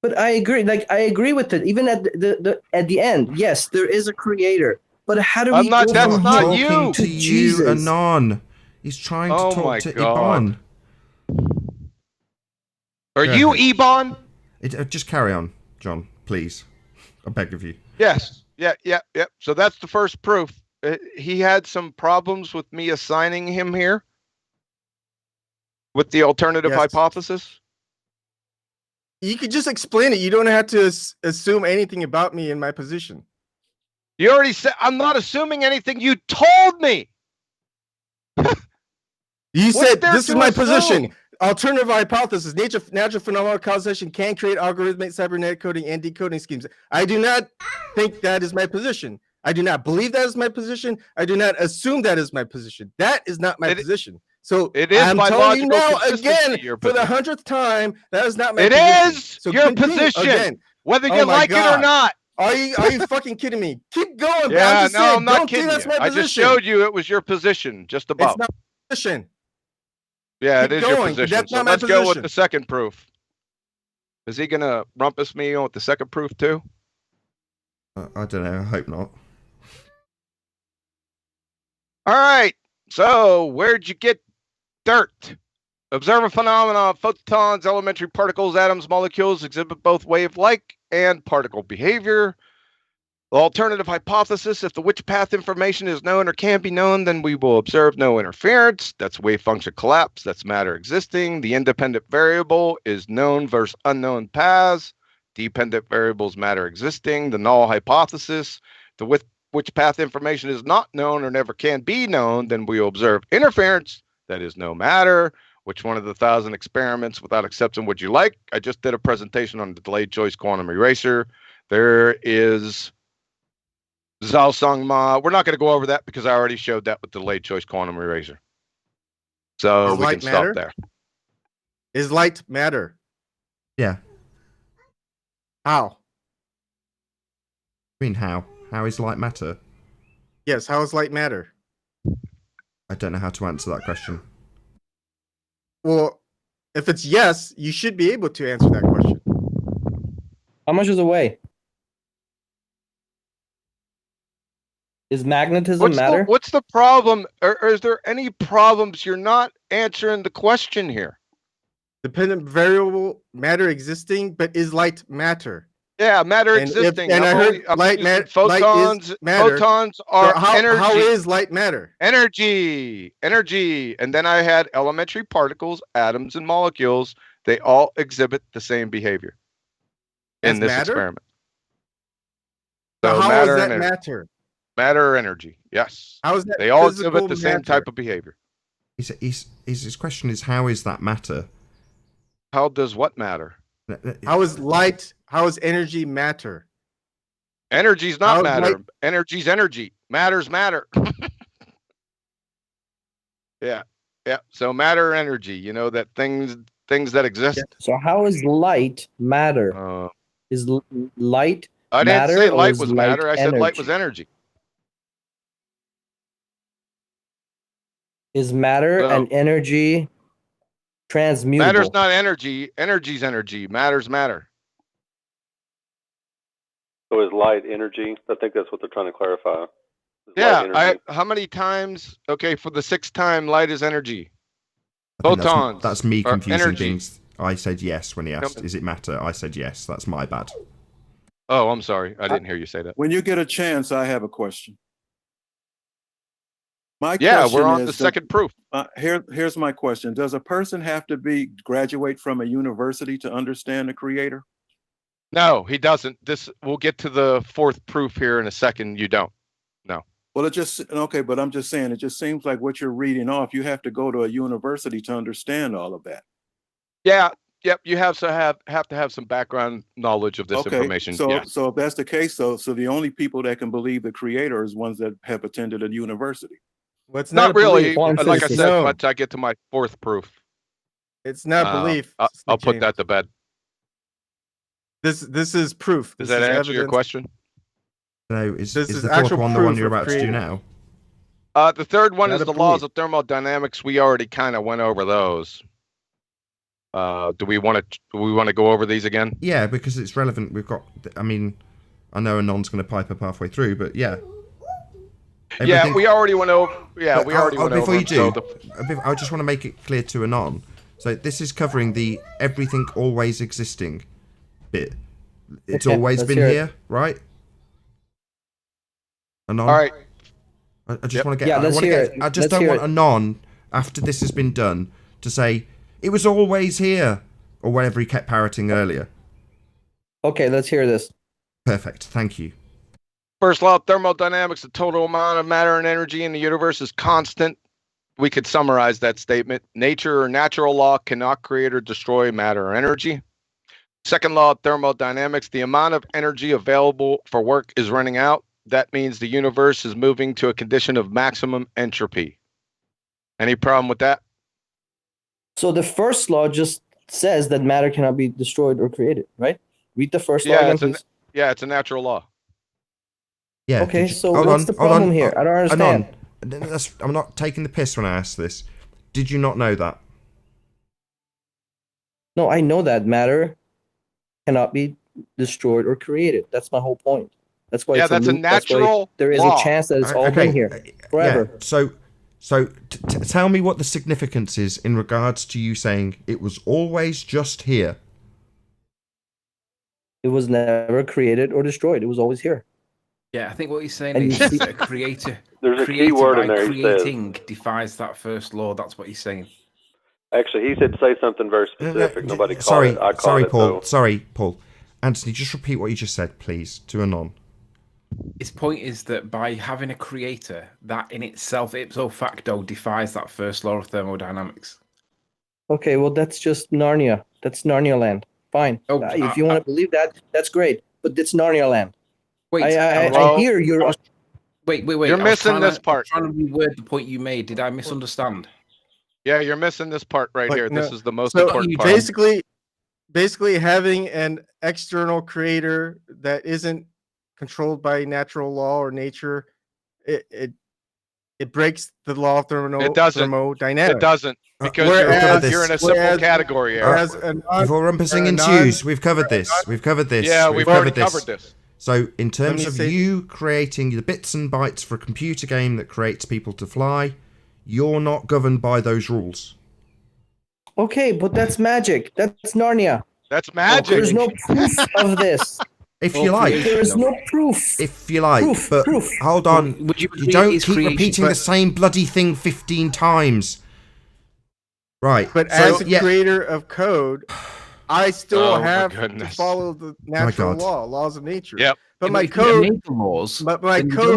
[SPEAKER 4] But I agree. Like, I agree with it. Even at the end, yes, there is a creator. But how do we?
[SPEAKER 3] That's not you.
[SPEAKER 2] Talking to you, Anon. He's trying to talk to Ebon.
[SPEAKER 3] Are you Ebon?
[SPEAKER 2] Just carry on, John, please. I beg of you.
[SPEAKER 3] Yes. Yeah. So that's the first proof. He had some problems with me assigning him here with the alternative hypothesis.
[SPEAKER 1] You could just explain it. You don't have to assume anything about me in my position.
[SPEAKER 3] You already said I'm not assuming anything. You told me.
[SPEAKER 1] You said this is my position. Alternative hypothesis: natural phenomenal causation can create algorithmic cybernetic coding and decoding schemes. I do not think that is my position. I do not believe that is my position. I do not assume that is my position. That is not my position. So I'm telling you now again for the 100th time that is not my position.
[SPEAKER 3] It is your position, again. Whether you like it or not.
[SPEAKER 1] Are you fucking kidding me? Keep going.
[SPEAKER 3] Yeah, I'm not kidding you. I just showed you it was your position, just about.
[SPEAKER 1] It's not my position.
[SPEAKER 3] Yeah, it is your position. So let's go with the second proof. Is he going to rumpus me on with the second proof too?
[SPEAKER 2] I don't know. I hope not.
[SPEAKER 3] All right. So where'd you get dirt? Observe a phenomenon. Photons, elementary particles, atoms, molecules exhibit both wave-like and particle behavior. The alternative hypothesis, if the witch path information is known or can be known, then we will observe no interference. That's wave function collapse. That's matter existing. The independent variable is known versus unknown paths. Dependent variables matter existing. The null hypothesis, the witch path information is not known or never can be known, then we will observe interference. That is no matter. Which one of the 1,000 experiments without exception would you like? I just did a presentation on the delayed choice quantum eraser. There is Zhao Sung Ma. We're not going to go over that because I already showed that with the delayed choice quantum eraser. So we can stop there.
[SPEAKER 1] Is light matter?
[SPEAKER 2] Yeah.
[SPEAKER 1] How?
[SPEAKER 2] I mean, how? How is light matter?
[SPEAKER 1] Yes, how is light matter?
[SPEAKER 2] I don't know how to answer that question.
[SPEAKER 1] Well, if it's yes, you should be able to answer that question.
[SPEAKER 4] How much is it weigh? Is magnetism matter?
[SPEAKER 3] What's the problem? Or is there any problems? You're not answering the question here.
[SPEAKER 1] Dependent variable matter existing, but is light matter?
[SPEAKER 3] Yeah, matter existing.
[SPEAKER 1] And I heard light
[SPEAKER 3] photons.
[SPEAKER 1] Matter.
[SPEAKER 3] Photons are energy.
[SPEAKER 1] How is light matter?
[SPEAKER 3] Energy. And then I had elementary particles, atoms, and molecules. They all exhibit the same behavior in this experiment.
[SPEAKER 1] So how is that matter?
[SPEAKER 3] Matter or energy, yes.
[SPEAKER 1] How is that?
[SPEAKER 3] They all exhibit the same type of behavior.
[SPEAKER 2] His question is, how is that matter?
[SPEAKER 3] How does what matter?
[SPEAKER 1] How is light? How is energy matter?
[SPEAKER 3] Energy's not matter. Energy's energy. Matter's matter. Yeah. So matter, energy. You know that things that exist.
[SPEAKER 4] Yeah. So how is light matter? Is light?
[SPEAKER 3] I didn't say light was matter. I said light was energy.
[SPEAKER 4] Is matter and energy transmutable?
[SPEAKER 3] Matter's not energy. Energy's energy. Matter's matter.
[SPEAKER 7] So is light energy? I think that's what they're trying to clarify.
[SPEAKER 3] Yeah. How many times? Okay, for the 6th time, light is energy. Photons.
[SPEAKER 2] That's me confusing things. I said yes when he asked, "Is it matter?" I said yes. That's my bad.
[SPEAKER 3] Oh, I'm sorry. I didn't hear you say that.
[SPEAKER 6] When you get a chance, I have a question. My question
[SPEAKER 3] we're on the second proof.
[SPEAKER 6] Here's my question. Does a person have to graduate from a university to understand the creator?
[SPEAKER 3] No, he doesn't. We'll get to the 4th proof here in a second. You don't. No.
[SPEAKER 6] Well, but I'm just saying, it just seems like what you're reading off, you have to go to a university to understand all of that.
[SPEAKER 3] Yeah. Yep. You have to have some background knowledge of this information.
[SPEAKER 6] So if that's the case, so the only people that can believe the creator is ones that have attended a university.
[SPEAKER 1] Well, it's
[SPEAKER 3] not really. Like I said, once I get to my 4th proof.
[SPEAKER 1] It's not belief.
[SPEAKER 3] I'll put that to bed.
[SPEAKER 1] This is proof.
[SPEAKER 3] Does that answer your question?
[SPEAKER 2] No, is the 4th one the one you're about to do now?
[SPEAKER 3] The 3rd one is the laws of thermodynamics. We already kind of went over those. Do we want to go over these again?
[SPEAKER 2] Yeah, because it's relevant. I know Anon's going to pipe up halfway through, but yeah.
[SPEAKER 3] Yeah, we already went over. Yeah, we already went over.
[SPEAKER 2] Before you do, I just want to make it clear to Anon. So this is covering the everything always existing bit. It's always been here, right? Anon?
[SPEAKER 3] All right.
[SPEAKER 2] I just want to get. I just don't want Anon, after this has been done, to say it was always here or whatever he kept parroting earlier.
[SPEAKER 4] Okay, let's hear this.
[SPEAKER 2] Perfect. Thank you.
[SPEAKER 3] First law of thermodynamics, the total amount of matter and energy in the universe is constant. We could summarize that statement. Nature or natural law cannot create or destroy matter or energy. Second law of thermodynamics, the amount of energy available for work is running out. That means the universe is moving to a condition of maximum entropy. Any problem with that?
[SPEAKER 4] So the first law just says that matter cannot be destroyed or created, right? Read the first law again, please.
[SPEAKER 3] It's a natural law.
[SPEAKER 2] Yeah.
[SPEAKER 4] Okay, so what's the problem here? I don't understand.
[SPEAKER 2] I'm not taking the piss when I ask this. Did you not know that?
[SPEAKER 4] No, I know that matter cannot be destroyed or created. That's my whole point. That's why
[SPEAKER 3] that's a natural
[SPEAKER 4] there is
[SPEAKER 3] law.
[SPEAKER 4] A chance that it's all been here forever.
[SPEAKER 2] Yeah. So tell me what the significance is in regards to you saying it was always just here.
[SPEAKER 4] It was never created or destroyed. It was always here.
[SPEAKER 5] Yeah, I think what he's saying is that a creator.
[SPEAKER 7] There's a key word in there.
[SPEAKER 5] Creating defies that first law. That's what he's saying.
[SPEAKER 7] Actually, he said say something very specific. Nobody caught it. I caught it,
[SPEAKER 2] Paul.
[SPEAKER 7] though.
[SPEAKER 2] Sorry, Paul. Anthony, just repeat what you just said, please, to Anon.
[SPEAKER 5] His point is that by having a creator, that in itself, ipso facto, defies that first law of thermodynamics.
[SPEAKER 4] Okay, well, that's just Narnia. That's Narnia land. Fine. If you want to believe that, that's great. But it's Narnia land.
[SPEAKER 5] Wait,
[SPEAKER 4] I hear you're...
[SPEAKER 5] Wait.
[SPEAKER 3] You're missing this part.
[SPEAKER 5] I'm trying to reword the point you made. Did I misunderstand?
[SPEAKER 3] Yeah, you're missing this part right here.
[SPEAKER 1] No.
[SPEAKER 3] This is the most important part.
[SPEAKER 1] Basically, having an external creator that isn't controlled by natural law or nature, it breaks the law of thermodynamics.
[SPEAKER 3] It doesn't. Because you're in a simple category area.
[SPEAKER 2] Before rumpusing in twos, we've covered this.
[SPEAKER 3] Yeah, we've already covered this.
[SPEAKER 2] So, in terms of you creating the bits and bytes for a computer game that creates people to fly, you're not governed by those rules.
[SPEAKER 4] Okay, but that's magic. That's Narnia.
[SPEAKER 3] That's magic.
[SPEAKER 4] There's no proof of this.
[SPEAKER 2] If you like.
[SPEAKER 4] There is no proof.
[SPEAKER 2] If you like. But hold on. You don't keep repeating the same bloody thing 15 times. Right.
[SPEAKER 1] But as a creator of code, I still have to follow the natural laws of nature.
[SPEAKER 3] Yep.
[SPEAKER 1] But my code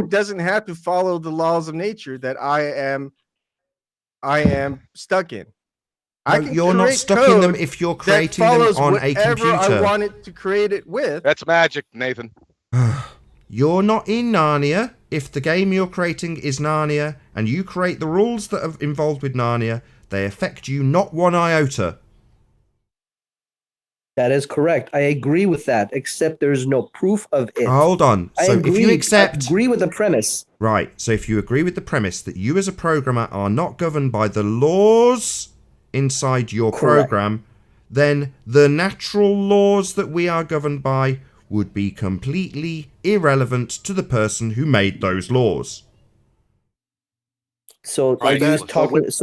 [SPEAKER 1] doesn't have to follow the laws of nature that I am stuck in.
[SPEAKER 2] No, you're not stuck in them if you're creating them on a computer.
[SPEAKER 1] I want it to create it with.
[SPEAKER 3] That's magic, Nathan.
[SPEAKER 2] You're not in Narnia if the game you're creating is Narnia and you create the rules that are involved with Narnia. They affect you not one iota.
[SPEAKER 4] That is correct. I agree with that, except there's no proof of it.
[SPEAKER 2] Hold on. So if you accept...
[SPEAKER 4] I agree with the premise.
[SPEAKER 2] Right. So if you agree with the premise that you as a programmer are not governed by the laws inside your program, then the natural laws that we are governed by would be completely irrelevant to the person who made those laws.
[SPEAKER 4] So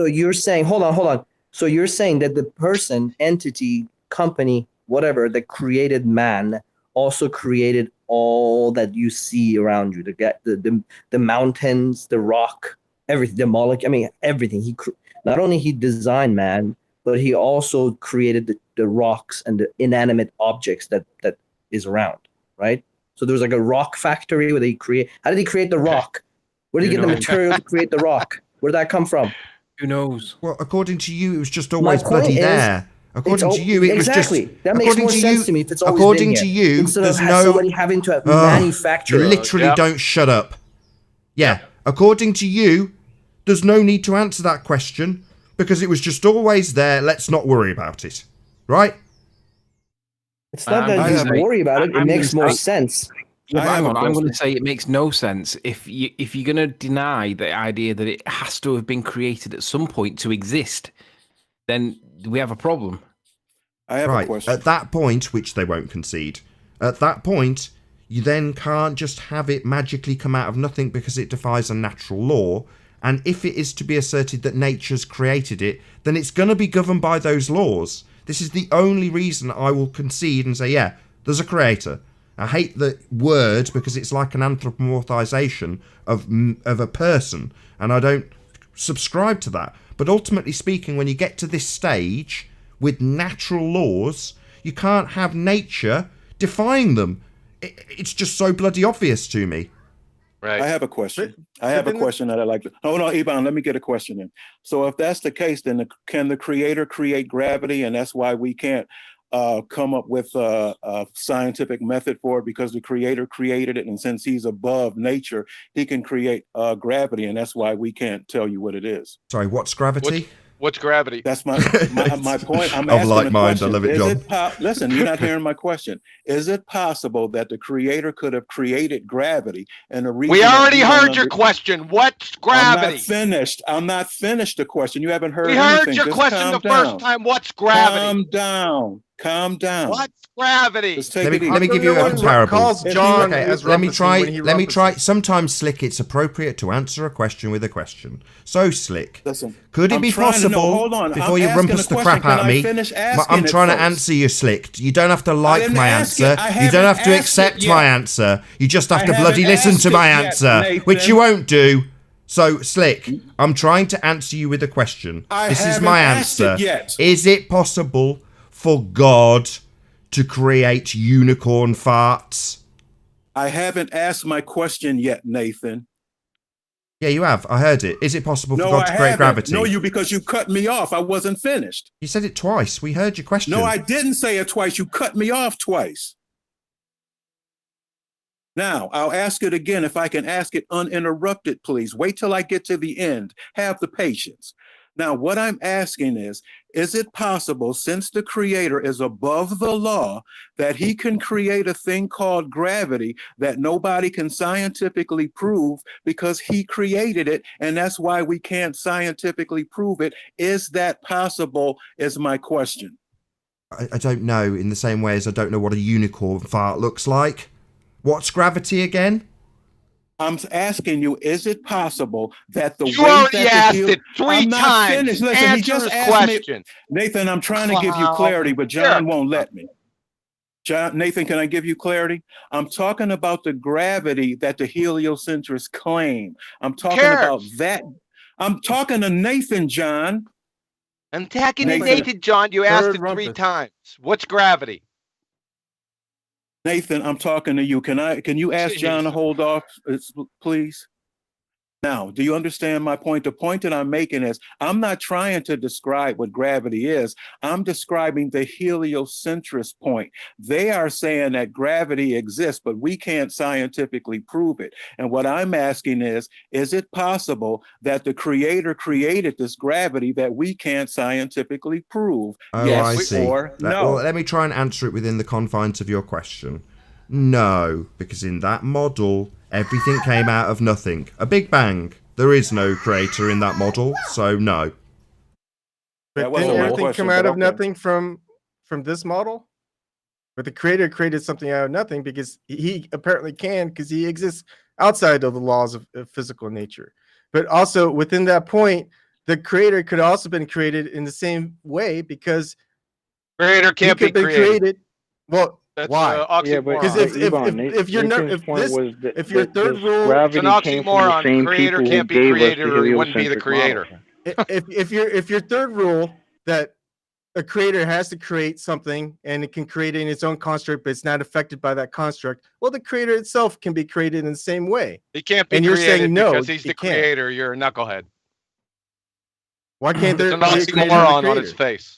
[SPEAKER 4] you're saying, hold on. So you're saying that the person, entity, company, whatever, that created man also created all that you see around you, the mountains, the rock, everything, the molecule, everything. Not only he designed man, but he also created the rocks and the inanimate objects that is around, right? So there's like a rock factory where how did he create the rock? Where did he get the material to create the rock? Where did that come from?
[SPEAKER 5] Who knows?
[SPEAKER 2] Well, according to you, it was just always bloody there. According to you, it was just...
[SPEAKER 4] That makes more sense to me if it's always
[SPEAKER 2] according to you,
[SPEAKER 4] instead
[SPEAKER 2] there's
[SPEAKER 4] of
[SPEAKER 2] no...
[SPEAKER 4] somebody having to manufacture
[SPEAKER 2] You literally don't shut up. Yeah, according to you, there's no need to answer that question because it was just always there. Let's not worry about it. Right?
[SPEAKER 4] It's not that you have to worry about it. It makes more sense.
[SPEAKER 5] I'm going to say it makes no sense if you're going to deny the idea that it has to have been created at some point to exist, then we have a problem.
[SPEAKER 6] I have a question.
[SPEAKER 2] At that point, which they won't concede, at that point, you then can't just have it magically come out of nothing because it defies a natural law. And if it is to be asserted that nature's created it, then it's going to be governed by those laws. This is the only reason I will concede and say, yeah, there's a creator. I hate the word because it's like an anthropomorphization of a person, and I don't subscribe to that. But ultimately speaking, when you get to this stage with natural laws, you can't have nature defying them. It's just so bloody obvious to me.
[SPEAKER 3] Right.
[SPEAKER 6] I have a question. I have a question that I'd like to... Oh, no, Ebon, let me get a question in. So if that's the case, then can the creator create gravity? And that's why we can't come up with a scientific method for it, because the creator created it. And since he's above nature, he can create gravity. And that's why we can't tell you what it is.
[SPEAKER 2] Sorry, what's gravity?
[SPEAKER 3] What's gravity?
[SPEAKER 6] That's my point. I'm
[SPEAKER 2] of like mind. I love it, John.
[SPEAKER 6] Listen, you're not hearing my question. Is it possible that the creator could have created gravity? And the reason
[SPEAKER 3] we already heard your question. What's gravity?
[SPEAKER 6] I'm not finished the question. You haven't heard
[SPEAKER 3] anything. We heard your question the first time. What's gravity?
[SPEAKER 6] Calm down. Calm down.
[SPEAKER 3] What's gravity?
[SPEAKER 2] Let me give you a comparable.
[SPEAKER 1] John
[SPEAKER 2] let me try. Sometimes, Slick, it's appropriate to answer a question with a question. So, Slick,
[SPEAKER 6] listen,
[SPEAKER 2] could it be possible, before you rumpus the crap out of me, I'm trying to answer you, Slick. You don't have to like my answer. You don't have to accept my answer. You just have to bloody listen to my answer, which you won't do. So, Slick, I'm trying to answer you with a question. This is my answer. Is it possible for God to create unicorn farts?
[SPEAKER 6] I haven't asked my question yet, Nathan.
[SPEAKER 2] Yeah, you have. I heard it. Is it possible for God to create gravity?
[SPEAKER 6] No, because you cut me off. I wasn't finished.
[SPEAKER 2] You said it twice. We heard your question.
[SPEAKER 6] No, I didn't say it twice. You cut me off twice. Now, I'll ask it again. If I can ask it uninterrupted, please. Wait till I get to the end. Have the patience. Now, what I'm asking is it possible, since the creator is above the law, that he can create a thing called gravity that nobody can scientifically prove because he created it, and that's why we can't scientifically prove it? Is that possible, is my question.
[SPEAKER 2] I don't know, in the same way as I don't know what a unicorn fart looks like. What's gravity again?
[SPEAKER 6] I'm asking you, is it possible that the
[SPEAKER 3] you
[SPEAKER 6] way
[SPEAKER 3] already
[SPEAKER 6] that
[SPEAKER 3] asked
[SPEAKER 6] the
[SPEAKER 3] it 3 times.
[SPEAKER 6] Finished. Listen,
[SPEAKER 3] Answer
[SPEAKER 6] he just
[SPEAKER 3] his
[SPEAKER 6] asked
[SPEAKER 3] question.
[SPEAKER 6] me. Nathan, I'm trying to give you clarity, but John won't let me. Nathan, can I give you clarity? I'm talking about the gravity that the heliocentrists claim. I'm talking about that. I'm talking to Nathan, John.
[SPEAKER 3] I'm talking to Nathan, John. You asked it 3 times. What's gravity?
[SPEAKER 6] Nathan, I'm talking to you. Can you ask John to hold off, please? Now, do you understand my point? The point that I'm making is I'm not trying to describe what gravity is. I'm describing the heliocentrist point. They are saying that gravity exists, but we can't scientifically prove it. And what I'm asking is it possible that the creator created this gravity that we can't scientifically prove?
[SPEAKER 2] Oh,
[SPEAKER 6] yes
[SPEAKER 2] I see.
[SPEAKER 6] Or no?
[SPEAKER 2] Well, let me try and answer it within the confines of your question. No, because in that model, everything came out of nothing. A Big Bang. There is no creator in that model, so no.
[SPEAKER 1] But didn't everything come out of nothing from this model? But the creator created something out of nothing because he apparently can, because he exists outside of the laws of physical nature. But also within that point, the creator could also have been created in the same way, because
[SPEAKER 3] creator can't be created.
[SPEAKER 1] Well, that's why?
[SPEAKER 8] Because
[SPEAKER 1] if your third rule,
[SPEAKER 8] gravity
[SPEAKER 3] it's an oxymoron. Creator can't be created, or he wouldn't be the creator.
[SPEAKER 1] If your third rule that a creator has to create something and it can create it in its own construct, but it's not affected by that construct, well, the creator itself can be created in the same way.
[SPEAKER 3] He can't be created, you're saying no, because he's the creator. You're a knucklehead.
[SPEAKER 1] Why can't there
[SPEAKER 3] be an oxymoron on his face?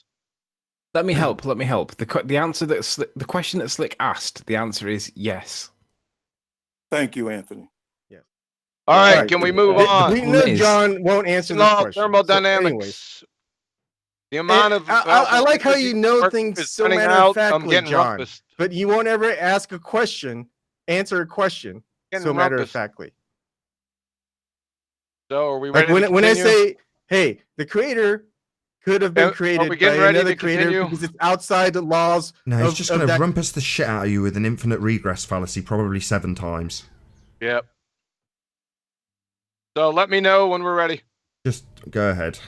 [SPEAKER 5] Let me help. The answer the question that Slick asked, the answer is yes.
[SPEAKER 6] Thank you, Anthony.
[SPEAKER 1] Yeah.
[SPEAKER 3] All right, can we move on?
[SPEAKER 1] We know John won't answer this question.
[SPEAKER 3] Thermodynamics. The amount of
[SPEAKER 1] I like how you know things so matter of factly, John. But you won't ever ask a question, answer a question so matter of factly.
[SPEAKER 3] So are we ready?
[SPEAKER 1] Like when I say, hey, the creator could have been created by another creator because it's outside the laws.
[SPEAKER 2] No, he's just going to rumpus the shit out of you with an infinite regress fallacy, probably 7 times.
[SPEAKER 3] Yep. So let me know when we're ready.
[SPEAKER 2] Just go ahead.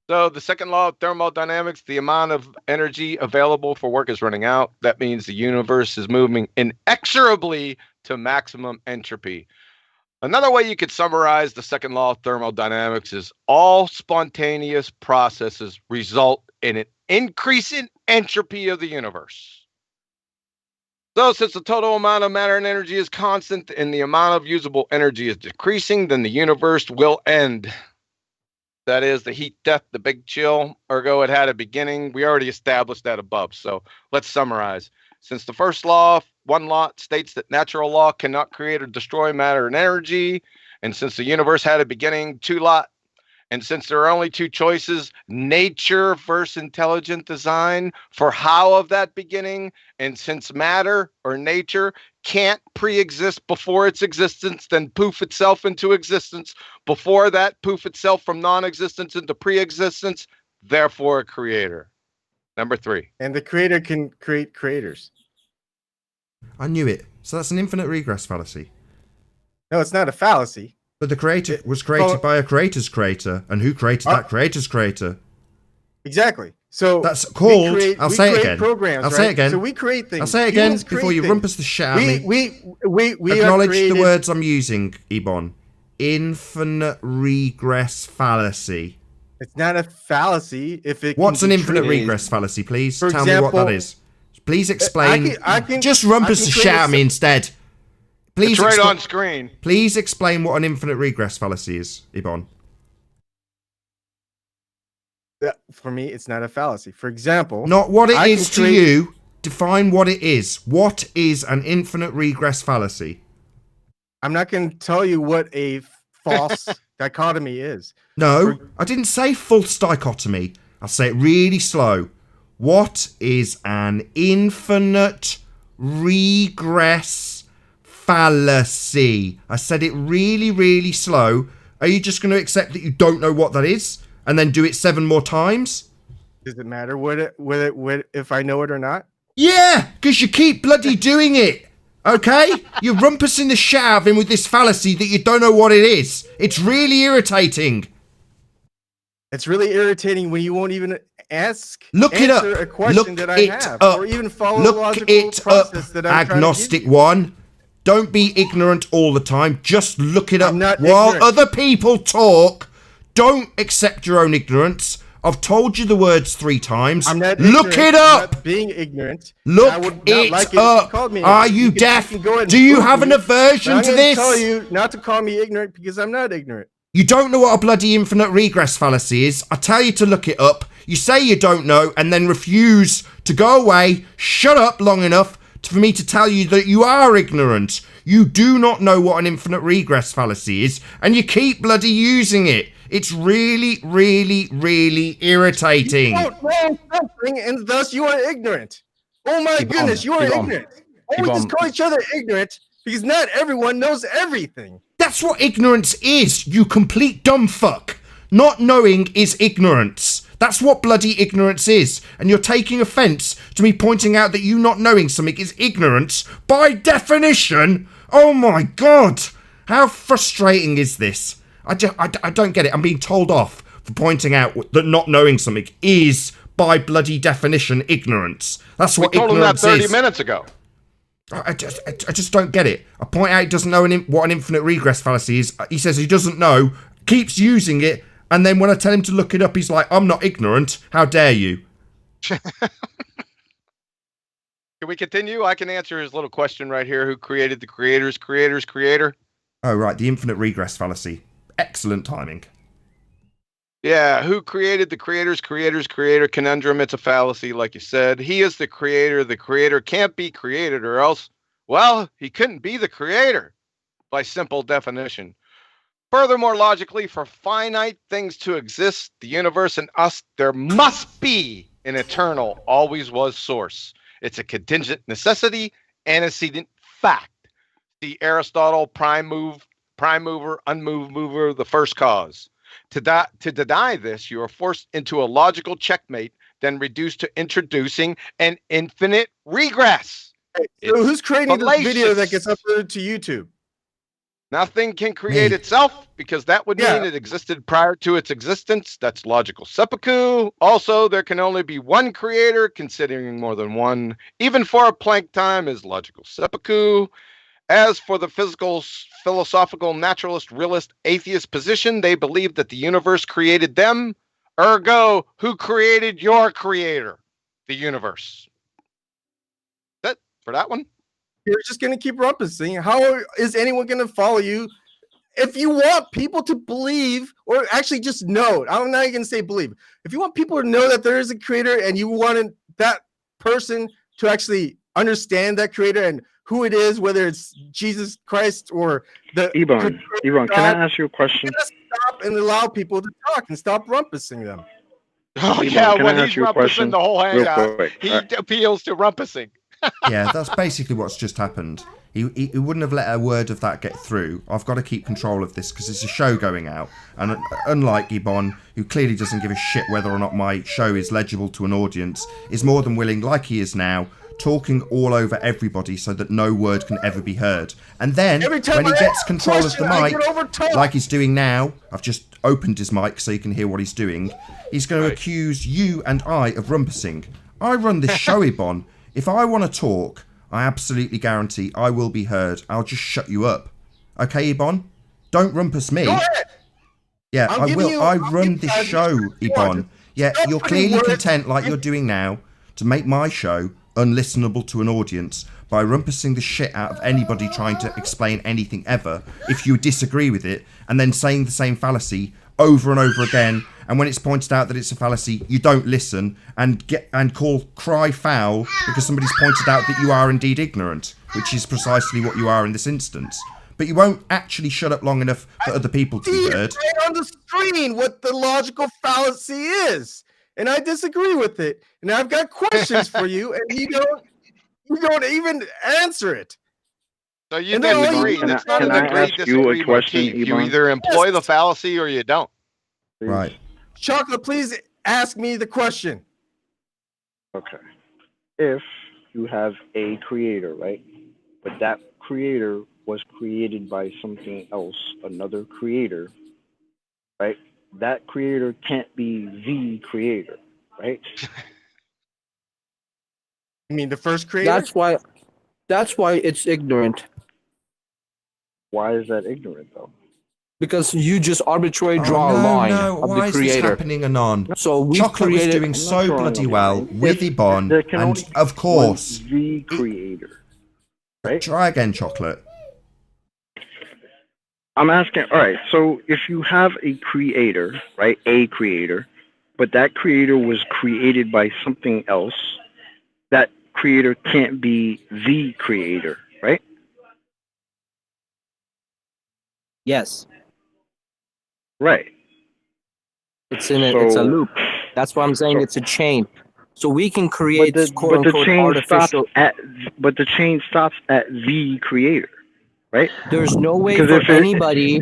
[SPEAKER 3] So the second law of thermodynamics, the amount of energy available for work is running out. That means the universe is moving inexorably to maximum entropy. Another way you could summarize the second law of thermodynamics is all spontaneous processes result in an increase in entropy of the universe. So since the total amount of matter and energy is constant and the amount of usable energy is decreasing, then the universe will end. That is, the heat death, the big chill, ergo it had a beginning. We already established that above. So let's summarize. Since the first law, 1 lot, states that natural law cannot create or destroy matter and energy, and since the universe had a beginning, 2 lot, and since there are only 2 choices, nature versus intelligent design for how of that beginning, and since matter or nature can't pre-exist before its existence, then poof itself into existence, before that poof itself from non-existence into pre-existence, therefore a creator. Number 3.
[SPEAKER 1] And the creator can create creators.
[SPEAKER 2] I knew it. So that's an infinite regress fallacy.
[SPEAKER 1] No, it's not a fallacy.
[SPEAKER 2] But the creator was created by a creator's creator. And who created that creator's creator?
[SPEAKER 1] Exactly. So
[SPEAKER 2] that's called. I'll say it again.
[SPEAKER 1] Programs,
[SPEAKER 2] I'll say it again.
[SPEAKER 1] So we create things.
[SPEAKER 2] I'll say it again before you rumpus the shit out of me.
[SPEAKER 1] We
[SPEAKER 2] acknowledge the words I'm using, Ebon. Infinite regress fallacy.
[SPEAKER 1] It's not a fallacy if it.
[SPEAKER 2] What's an infinite regress fallacy? Please tell me what that is. Please explain. Just rumpus the shit out of me instead. Please.
[SPEAKER 3] It's right on screen.
[SPEAKER 2] Please explain what an infinite regress fallacy is, Ebon.
[SPEAKER 1] For me, it's not a fallacy. For example,
[SPEAKER 2] not what it is to you. Define what it is. What is an infinite regress fallacy?
[SPEAKER 1] I'm not going to tell you what a false dichotomy is.
[SPEAKER 2] No, I didn't say false dichotomy. I'll say it really slow. What is an infinite regress fallacy? I said it really, really slow. Are you just going to accept that you don't know what that is and then do it 7 more times?
[SPEAKER 1] Does it matter if I know it or not?
[SPEAKER 2] Yeah, because you keep bloody doing it. Okay? You're rumpusing the shit out of him with this fallacy that you don't know what it is. It's really irritating.
[SPEAKER 1] It's really irritating when you won't even
[SPEAKER 2] Look it up.
[SPEAKER 1] A question that I have, or even follow the logical process that I'm
[SPEAKER 2] agnostic one. Don't be ignorant all the time. Just look it up while
[SPEAKER 1] ignorant.
[SPEAKER 2] Other people talk. Don't accept your own ignorance. I've told you the words 3 times.
[SPEAKER 1] I'm not
[SPEAKER 2] Look it up.
[SPEAKER 1] I'm not being ignorant.
[SPEAKER 2] Look it up. Are you deaf? Do you have an aversion to this?
[SPEAKER 1] I'm going to tell you not to call me ignorant because I'm not ignorant.
[SPEAKER 2] You don't know what a bloody infinite regress fallacy is. I tell you to look it up. You say you don't know and then refuse to go away, shut up long enough for me to tell you that you are ignorant. You do not know what an infinite regress fallacy is, and you keep bloody using it. It's really, really, really irritating.
[SPEAKER 1] You don't know something, and thus you are ignorant. Oh my goodness, you are ignorant. We just call each other ignorant because not everyone knows everything.
[SPEAKER 2] That's what ignorance is, you complete dumb fuck. Not knowing is ignorance. That's what bloody ignorance is. And you're taking offense to me pointing out that you not knowing something is ignorance by definition. Oh my God. How frustrating is this? I don't get it. I'm being told off for pointing out that not knowing something is by bloody definition ignorance. That's what ignorance is.
[SPEAKER 3] We told him that 30 minutes ago.
[SPEAKER 2] I just don't get it. I point out he doesn't know what an infinite regress fallacy is. He says he doesn't know, keeps using it, and then when I tell him to look it up, he's like, I'm not ignorant. How dare you?
[SPEAKER 3] Can we continue? I can answer his little question right here. Who created the creator's creator?
[SPEAKER 2] Oh, right. The infinite regress fallacy. Excellent timing.
[SPEAKER 3] Yeah, who created the creator's creator conundrum? It's a fallacy, like you said. He is the creator. The creator can't be created, or else, well, he couldn't be the creator by simple definition. Furthermore, logically, for finite things to exist, the universe and us, there must be an eternal, always was source. It's a contingent necessity, antecedent fact. See Aristotle, prime mover, unmoved mover, the first cause. To deny this, you are forced into a logical checkmate, then reduced to introducing an infinite regress.
[SPEAKER 1] So who's creating this video that gets uploaded to YouTube?
[SPEAKER 3] Nothing can create itself, because that would mean it existed prior to its existence. That's logical seppuku. Also, there can only be one creator, considering more than one. Even for a Planck time is logical seppuku. As for the philosophical, naturalist, realist, atheist position, they believe that the universe created them. Ergo, who created your creator? The universe. That's it for that one.
[SPEAKER 1] You're just going to keep rumpusing. How is anyone going to follow you? If you want people to believe, or actually just know, I'm not even going to say believe. If you want people to know that there is a creator and you wanted that person to actually understand that creator and who it is, whether it's Jesus Christ or the
[SPEAKER 8] Ebon, can I ask you a question?
[SPEAKER 1] Stop and allow people to talk and stop rumpusing them.
[SPEAKER 3] Oh,
[SPEAKER 8] Ebon,
[SPEAKER 3] yeah,
[SPEAKER 8] can
[SPEAKER 3] when
[SPEAKER 8] I
[SPEAKER 3] he's
[SPEAKER 8] ask you a
[SPEAKER 3] rumpusing
[SPEAKER 8] question?
[SPEAKER 3] the whole hangout,
[SPEAKER 8] Real quick.
[SPEAKER 3] he appeals to rumpusing.
[SPEAKER 2] Yeah, that's basically what's just happened. He wouldn't have let a word of that get through. I've got to keep control of this because it's a show going out. And unlike Ebon, who clearly doesn't give a shit whether or not my show is legible to an audience, is more than willing, like he is now, talking all over everybody so that no word can ever be heard. And then, when he gets control of the mic, like he's doing now, I've just opened his mic so you can hear what he's doing, he's going to accuse you and I of rumpusing. I run this show, Ebon. If I want to talk, I absolutely guarantee I will be heard. I'll just shut you up. Okay, Ebon? Don't rumpus me. Yeah, I will. I run this show, Ebon. Yeah, you're clearly content, like you're doing now, to make my show unlistenable to an audience by rumpusing the shit out of anybody trying to explain anything ever if you disagree with it, and then saying the same fallacy over and over again, and when it's pointed out that it's a fallacy, you don't listen and cry foul because somebody's pointed out that you are indeed ignorant, which is precisely what you are in this instance. But you won't actually shut up long enough for other people to be heard.
[SPEAKER 1] Right on the screen what the logical fallacy is, and I disagree with it. And I've got questions for you, and you don't even answer it.
[SPEAKER 3] So you disagree. It's not an agree disagree motif. You either employ the fallacy or you don't.
[SPEAKER 2] Right.
[SPEAKER 1] Chocolate, please ask me the question.
[SPEAKER 8] Okay. If you have a creator, right? But that creator was created by something else, another creator, right? That creator can't be the creator, right?
[SPEAKER 1] You mean the first creator?
[SPEAKER 4] That's why it's ignorant.
[SPEAKER 8] Why is that ignorant, though?
[SPEAKER 4] Because you just arbitrarily draw a line of
[SPEAKER 2] Why
[SPEAKER 4] the creator.
[SPEAKER 2] Is this happening, Anon?
[SPEAKER 4] So we
[SPEAKER 2] Chocolate was doing so bloody well with Ebon, and of course,
[SPEAKER 8] the creator. Right?
[SPEAKER 2] Try again, Chocolate.
[SPEAKER 8] I'm asking. All right. So if you have a creator, right, a creator, but that creator was created by something else, that creator can't be the creator, right?
[SPEAKER 4] Yes.
[SPEAKER 8] Right.
[SPEAKER 4] It's a loop. That's why I'm saying it's a chain. So we can create quote unquote artificial.
[SPEAKER 8] But the chain stops at the creator, right?
[SPEAKER 4] There's no way for anybody.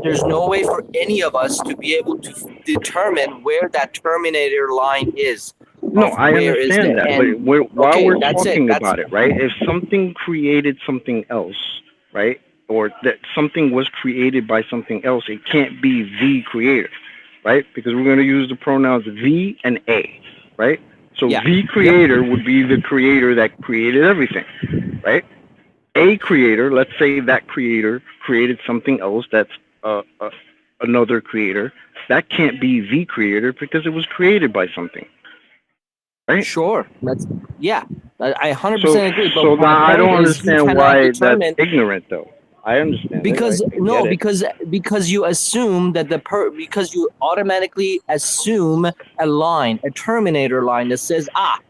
[SPEAKER 4] There's no way for any of us to be able to determine where that terminator line is.
[SPEAKER 8] No, I understand that. But while we're talking about it, right? If something created something else, right? Or that something was created by something else, it can't be the creator, right? Because we're going to use the pronouns the and a, right? So the creator would be the creator that created everything, right? A creator, let's say that creator created something else that's another creator, that can't be the creator because it was created by something, right?
[SPEAKER 4] Sure, I 100% agree. But
[SPEAKER 8] so now I don't understand why that's ignorant, though. I understand
[SPEAKER 4] because because you assume that because you automatically assume a line, a terminator line that says I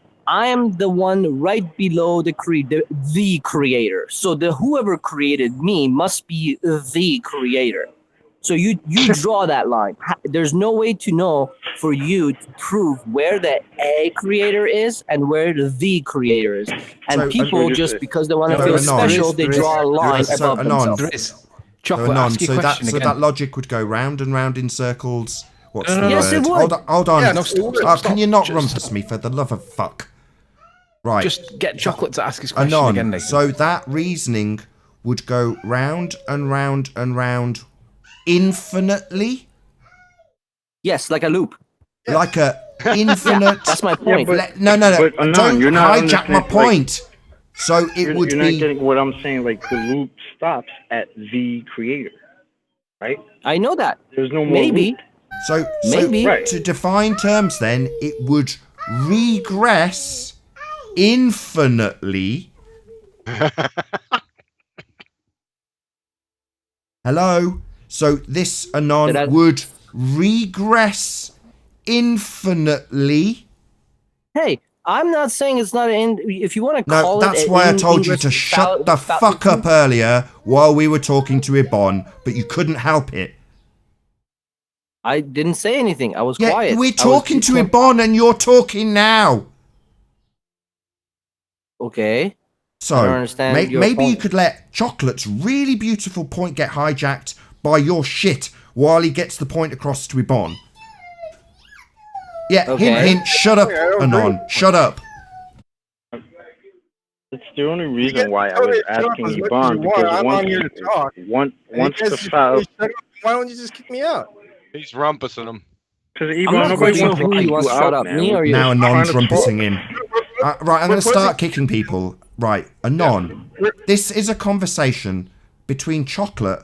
[SPEAKER 4] am the one right below the creator. So whoever created me must be the creator. So you draw that line. There's no way to know for you to prove where the A creator is and where the creator is. And so, people just because they want to feel special, they draw a line above themselves.
[SPEAKER 5] Chocolate,
[SPEAKER 2] so that logic would go round and round in circles. What's the
[SPEAKER 4] yes,
[SPEAKER 2] word?
[SPEAKER 4] It would.
[SPEAKER 2] Hold on.
[SPEAKER 5] Yeah, stop,
[SPEAKER 2] can you not rumpus me for the love of fuck? Right.
[SPEAKER 5] Just get Chocolate to ask his question again, Nathan.
[SPEAKER 2] So that reasoning would go round and round and round infinitely?
[SPEAKER 4] Yes, like a loop.
[SPEAKER 2] Like a infinite...
[SPEAKER 4] That's my point.
[SPEAKER 2] No. Don't hijack my point. So it would
[SPEAKER 8] be...
[SPEAKER 2] You're
[SPEAKER 8] not getting what I'm saying. Like, the loop stops at the creator, right?
[SPEAKER 4] I know that.
[SPEAKER 8] There's no more
[SPEAKER 4] Maybe.
[SPEAKER 8] loop.
[SPEAKER 2] So to define terms then, it would regress infinitely. Hello? So this Anon would regress infinitely.
[SPEAKER 4] Hey, I'm not saying it's not if you want to call it.
[SPEAKER 2] No, that's why I told you to shut the fuck up earlier while we were talking to Ebon, but you couldn't help it.
[SPEAKER 4] I didn't say anything. I was quiet.
[SPEAKER 2] We're talking to Ebon and you're talking now.
[SPEAKER 4] Okay.
[SPEAKER 2] So maybe you could let Chocolate's really beautiful point get hijacked by your shit while he gets the point across to Ebon. Yeah,
[SPEAKER 4] okay.
[SPEAKER 2] hint. Shut up, Anon. Shut up.
[SPEAKER 8] It's the only reason why I was asking Ebon, because once the file.
[SPEAKER 1] Why don't you just kick me out?
[SPEAKER 3] He's rumpusing him.
[SPEAKER 8] Because Ebon, nobody wants to kick you out, man.
[SPEAKER 2] Now Anon's rumpusing him. Right, I'm going to start kicking people. Right, Anon. This is a conversation between Chocolate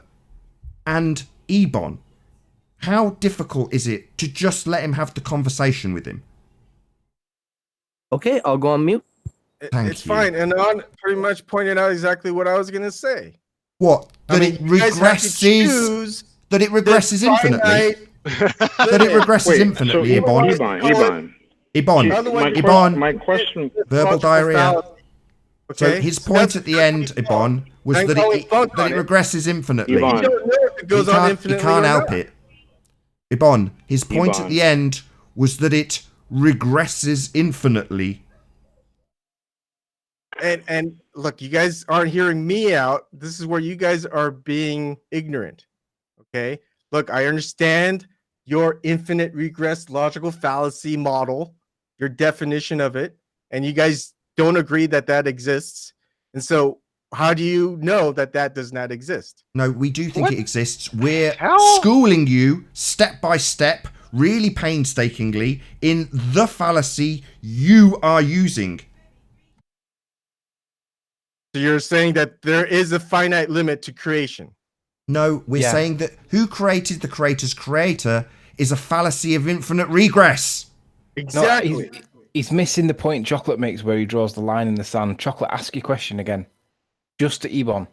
[SPEAKER 2] and Ebon. How difficult is it to just let him have the conversation with him?
[SPEAKER 4] Okay, I'll go on mute.
[SPEAKER 1] It's fine. And Anon pretty much pointed out exactly what I was going to say.
[SPEAKER 2] What? That it regresses? That it regresses infinitely? That it regresses infinitely, Ebon? Ebon.
[SPEAKER 8] My question.
[SPEAKER 2] Verbal diarrhea. Okay. So his point at the end, Ebon, was that it regresses infinitely. He can't help it. Ebon, his point at the end was that it regresses infinitely.
[SPEAKER 1] And look, you guys aren't hearing me out. This is where you guys are being ignorant. Okay? Look, I understand your infinite regress logical fallacy model, your definition of it, and you guys don't agree that that exists. And so how do you know that that does not exist?
[SPEAKER 2] No, we do think it exists. We're schooling you step by step, really painstakingly, in the fallacy you are using.
[SPEAKER 1] So you're saying that there is a finite limit to creation?
[SPEAKER 2] No, we're saying that who created the creator's creator is a fallacy of infinite regress.
[SPEAKER 1] Exactly.
[SPEAKER 5] No, he's missing the point Chocolate makes where he draws the line in the sand. Chocolate, ask your question again. Just to Ebon.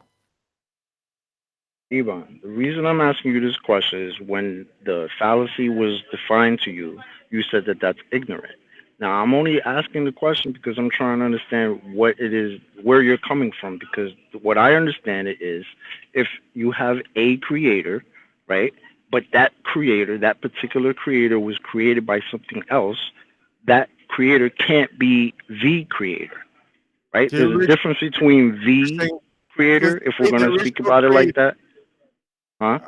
[SPEAKER 8] Ebon, the reason I'm asking you this question is when the fallacy was defined to you, you said that that's ignorant. Now, I'm only asking the question because I'm trying to understand what it is, where you're coming from, because what I understand it is if you have a creator, right, but that creator, that particular creator was created by something else, that creator can't be the creator, right? There's a difference between the creator, if we're going to speak about it like that. Huh?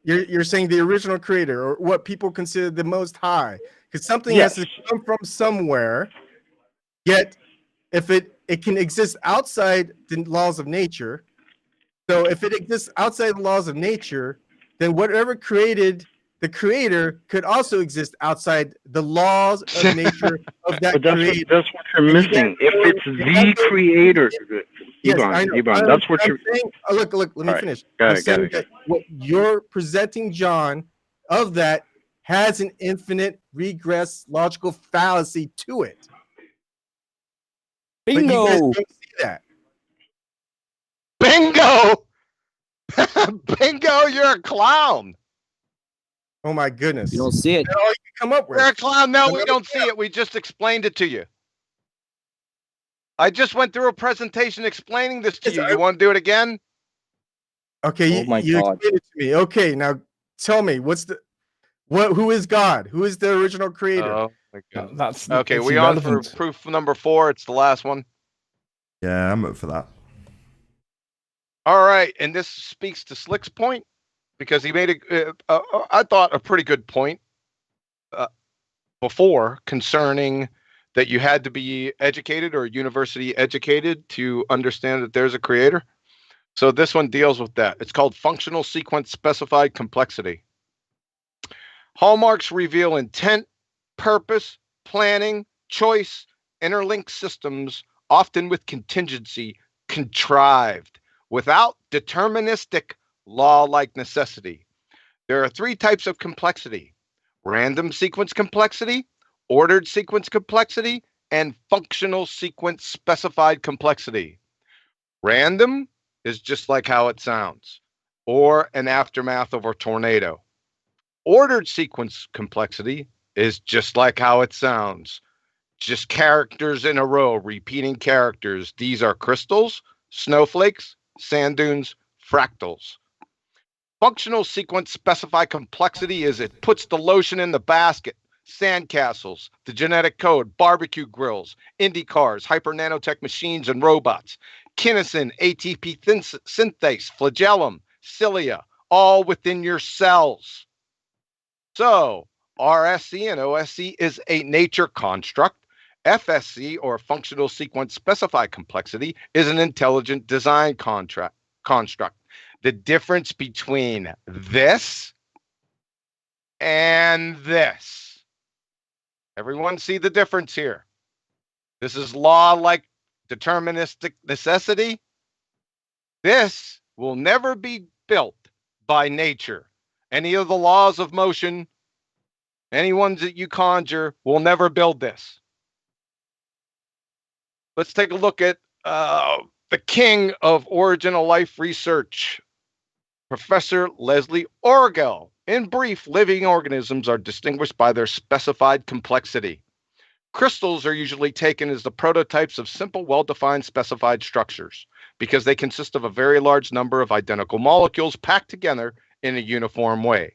[SPEAKER 1] You're saying the original creator, or what people consider the most high, because something has to come from somewhere. Yet, if it can exist outside the laws of nature, so if it exists outside the laws of nature, then whatever created the creator could also exist outside the laws of nature of that creator.
[SPEAKER 8] That's what you're missing. If it's the creator, Ebon, that's what you're
[SPEAKER 1] saying. Look, let me finish. What you're presenting, John, of that has an infinite regress logical fallacy to it.
[SPEAKER 4] Bingo!
[SPEAKER 1] But you guys don't see that.
[SPEAKER 3] Bingo! Bingo, you're a clown.
[SPEAKER 1] Oh my goodness.
[SPEAKER 4] You don't see it.
[SPEAKER 1] That's all you can come up with.
[SPEAKER 3] You're a clown. No, we don't see it. We just explained it to you. I just went through a presentation explaining this to you. You want to do it again?
[SPEAKER 1] Okay, you explained it to me. Okay, now tell me, who is God? Who is the original creator?
[SPEAKER 3] Oh my God.
[SPEAKER 5] That's
[SPEAKER 3] okay, we on for proof number 4. It's the last one.
[SPEAKER 2] Yeah, I'm up for that.
[SPEAKER 3] All right, and this speaks to Slick's point because he made I thought a pretty good point before concerning that you had to be educated or university educated to understand that there's a creator. So this one deals with that. It's called functional sequence specified complexity. Hallmarks reveal intent, purpose, planning, choice, interlinked systems, often with contingency, contrived, without deterministic law-like necessity. There are 3 types of complexity: random sequence complexity, ordered sequence complexity, and functional sequence specified complexity. Random is just like how it sounds, or an aftermath of a tornado. Ordered sequence complexity is just like how it sounds, just characters in a row, repeating characters. These are crystals, snowflakes, sand dunes, fractals. Functional sequence specified complexity is it puts the lotion in the basket, sandcastles, the genetic code, barbecue grills, Indy cars, hyper nanotech machines and robots, kinesin, ATP synthase, flagellum, cilia, all within your cells. So RSC and OSC is a nature construct. FSC, or functional sequence specified complexity, is an intelligent design construct. The difference between this and this. Everyone see the difference here? This is law like deterministic necessity. This will never be built by nature. Any of the laws of motion, any ones that you conjure, will never build this. Let's take a look at the king of original life research, Professor Leslie Orgel. In brief, living organisms are distinguished by their specified complexity. Crystals are usually taken as the prototypes of simple, well-defined, specified structures because they consist of a very large number of identical molecules packed together in a uniform way.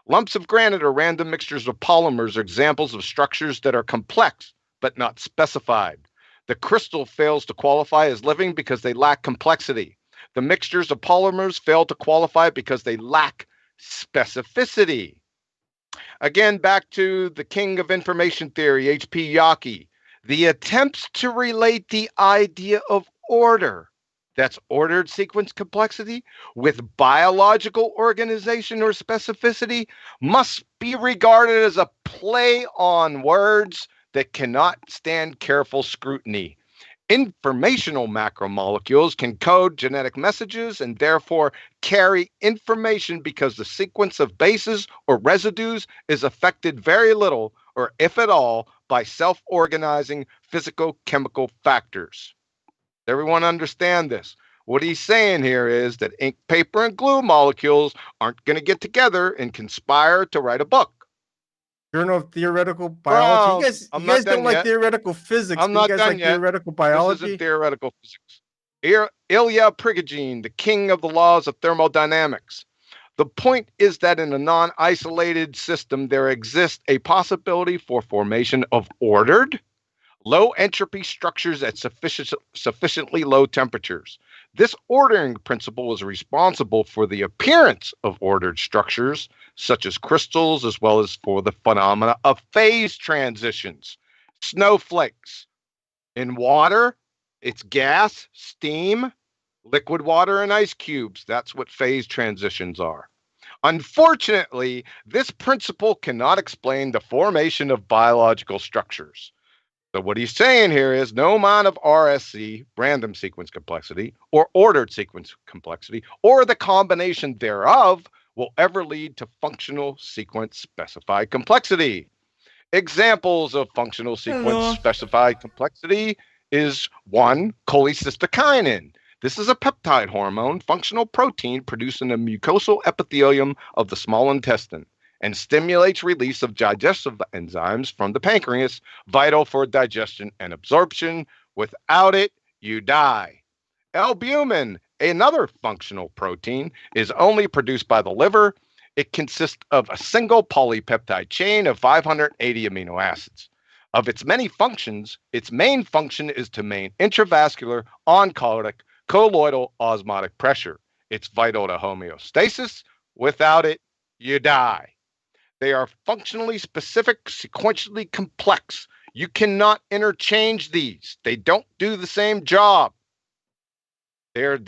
[SPEAKER 3] Lumps of granite or random mixtures of polymers are examples of structures that are complex but not specified. The crystal fails to qualify as living because they lack complexity. The mixtures of polymers fail to qualify because they lack specificity. Again, back to the king of information theory, H.P. Yaki. The attempts to relate the idea of order, that's ordered sequence complexity, with biological organization or specificity must be regarded as a play on words that cannot stand careful scrutiny. Informational macromolecules can code genetic messages and therefore carry information because the sequence of bases or residues is affected very little, or if at all, by self-organizing physicochemical factors. Does everyone understand this? What he's saying here is that ink, paper, and glue molecules aren't going to get together and conspire to write a book.
[SPEAKER 1] Journal of Theoretical Biology. You guys don't like theoretical physics.
[SPEAKER 3] I'm not
[SPEAKER 1] you guys
[SPEAKER 3] done
[SPEAKER 1] like
[SPEAKER 3] yet.
[SPEAKER 1] Theoretical biology.
[SPEAKER 3] This isn't theoretical physics. Ilya Prigogine, the king of the laws of thermodynamics. The point is that in a non-isolated system, there exists a possibility for formation of ordered, low entropy structures at sufficiently low temperatures. This ordering principle is responsible for the appearance of ordered structures, such as crystals, as well as for the phenomena of phase transitions. Snowflakes. In water, it's gas, steam, liquid water, and ice cubes. That's what phase transitions are. Unfortunately, this principle cannot explain the formation of biological structures. So what he's saying here is no amount of RSC, random sequence complexity, or ordered sequence complexity, or the combination thereof will ever lead to functional sequence specified complexity. Examples of functional sequence specified complexity is 1, cholecystokinin. This is a peptide hormone, functional protein produced in the mucosal epithelium of the small intestine, and stimulates release of digestive enzymes from the pancreas, vital for digestion and absorption. Without it, you die. Albumin, another functional protein, is only produced by the liver. It consists of a single polypeptide chain of 580 amino acids. Of its many functions, its main function is to maintain intravascular, oncotic, colloidal osmotic pressure. It's vital to homeostasis. Without it, you die. They are functionally specific, sequentially complex. You cannot interchange these. They don't do the same job. They're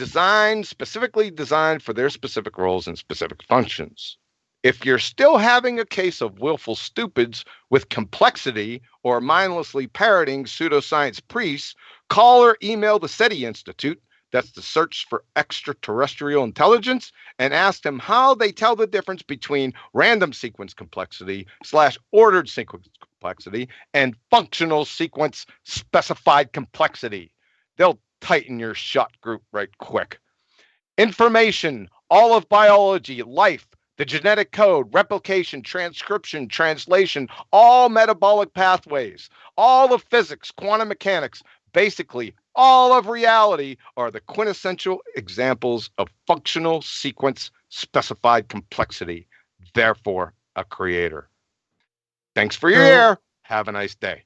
[SPEAKER 3] specifically designed for their specific roles and specific functions. If you're still having a case of willful stupids with complexity or mindlessly parroting pseudoscience priests, call or email the SETI Institute, that's the Search for Extraterrestrial Intelligence, and ask them how they tell the difference between random sequence complexity / ordered sequence complexity and functional sequence specified complexity. They'll tighten your shot group right quick. Information, all of biology, life, the genetic code, replication, transcription, translation, all metabolic pathways, all of physics, quantum mechanics, basically all of reality are the quintessential examples of functional sequence specified complexity, therefore a creator. Thanks for your ear. Have a nice day.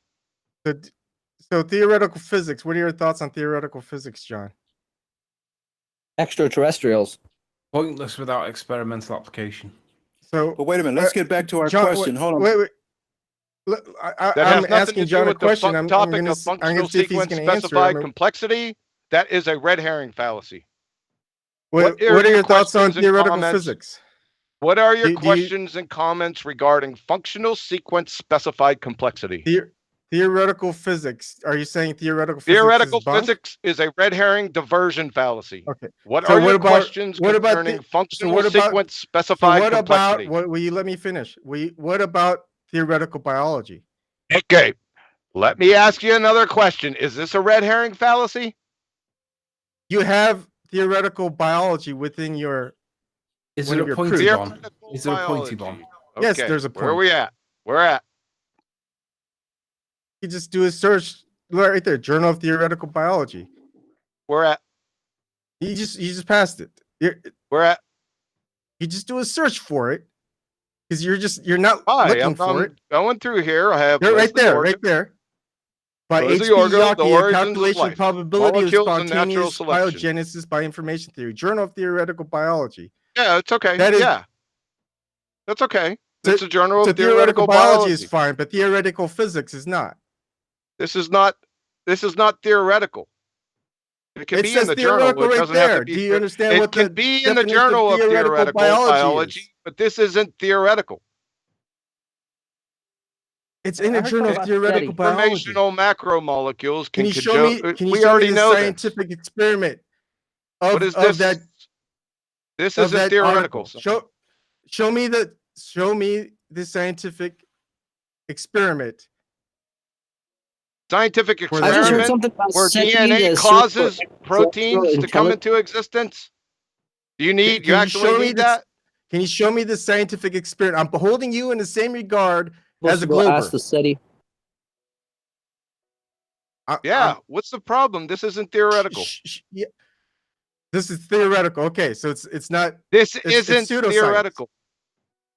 [SPEAKER 1] So theoretical physics. What are your thoughts on theoretical physics, John?
[SPEAKER 4] Extraterrestrials.
[SPEAKER 5] Pointless without experimental application.
[SPEAKER 1] So,
[SPEAKER 6] but wait a minute. Let's get back to our
[SPEAKER 1] John,
[SPEAKER 6] question. Hold on.
[SPEAKER 1] Wait. I'm asking John a question. I'm going to
[SPEAKER 3] functional sequence specified complexity. That is a red herring fallacy.
[SPEAKER 1] What are your thoughts on theoretical physics?
[SPEAKER 3] What are your questions and comments regarding functional sequence specified complexity?
[SPEAKER 1] Theoretical physics. Are you saying theoretical
[SPEAKER 3] physics is a red herring diversion fallacy?
[SPEAKER 1] Okay.
[SPEAKER 3] What are your questions concerning functional sequence specified complexity?
[SPEAKER 1] Will you let me finish? What about theoretical biology?
[SPEAKER 3] Okay. Let me ask you another question. Is this a red herring fallacy?
[SPEAKER 1] You have theoretical biology within your.
[SPEAKER 5] Is it a pointy bomb? Is there a pointy bomb?
[SPEAKER 1] Okay. Yes, there's a point.
[SPEAKER 3] Where are we at? Where at?
[SPEAKER 1] You just do a search right there, Journal of Theoretical Biology.
[SPEAKER 3] Where at?
[SPEAKER 1] You just passed it.
[SPEAKER 3] Where at?
[SPEAKER 1] You just do a search for it because you're not looking for it.
[SPEAKER 3] Going through here. I have
[SPEAKER 1] right there. By H.P. Yaki, a calculation of probability of spontaneous biogenesis by information theory. Journal of Theoretical Biology.
[SPEAKER 3] Yeah, it's okay. That's okay. It's a journal of theoretical
[SPEAKER 1] biology is fine, but theoretical physics is not.
[SPEAKER 3] This is not theoretical. It can be in the journal. It doesn't have to be.
[SPEAKER 1] Do you understand what
[SPEAKER 3] it can be in the journal of theoretical biology, but this isn't theoretical.
[SPEAKER 1] It's in a journal of theoretical biology.
[SPEAKER 3] Informational macromolecules
[SPEAKER 1] can you show me? Can you show me the scientific experiment
[SPEAKER 3] of that? This isn't theoretical.
[SPEAKER 1] Show me the scientific experiment.
[SPEAKER 3] Scientific experiment where DNA causes proteins to come into existence? Do you actually need that?
[SPEAKER 1] Can you show me the scientific experiment? I'm holding you in the same regard as a glober.
[SPEAKER 4] Ask the SETI.
[SPEAKER 3] What's the problem? This isn't theoretical.
[SPEAKER 1] This is theoretical. Okay, so it's not.
[SPEAKER 3] This isn't theoretical.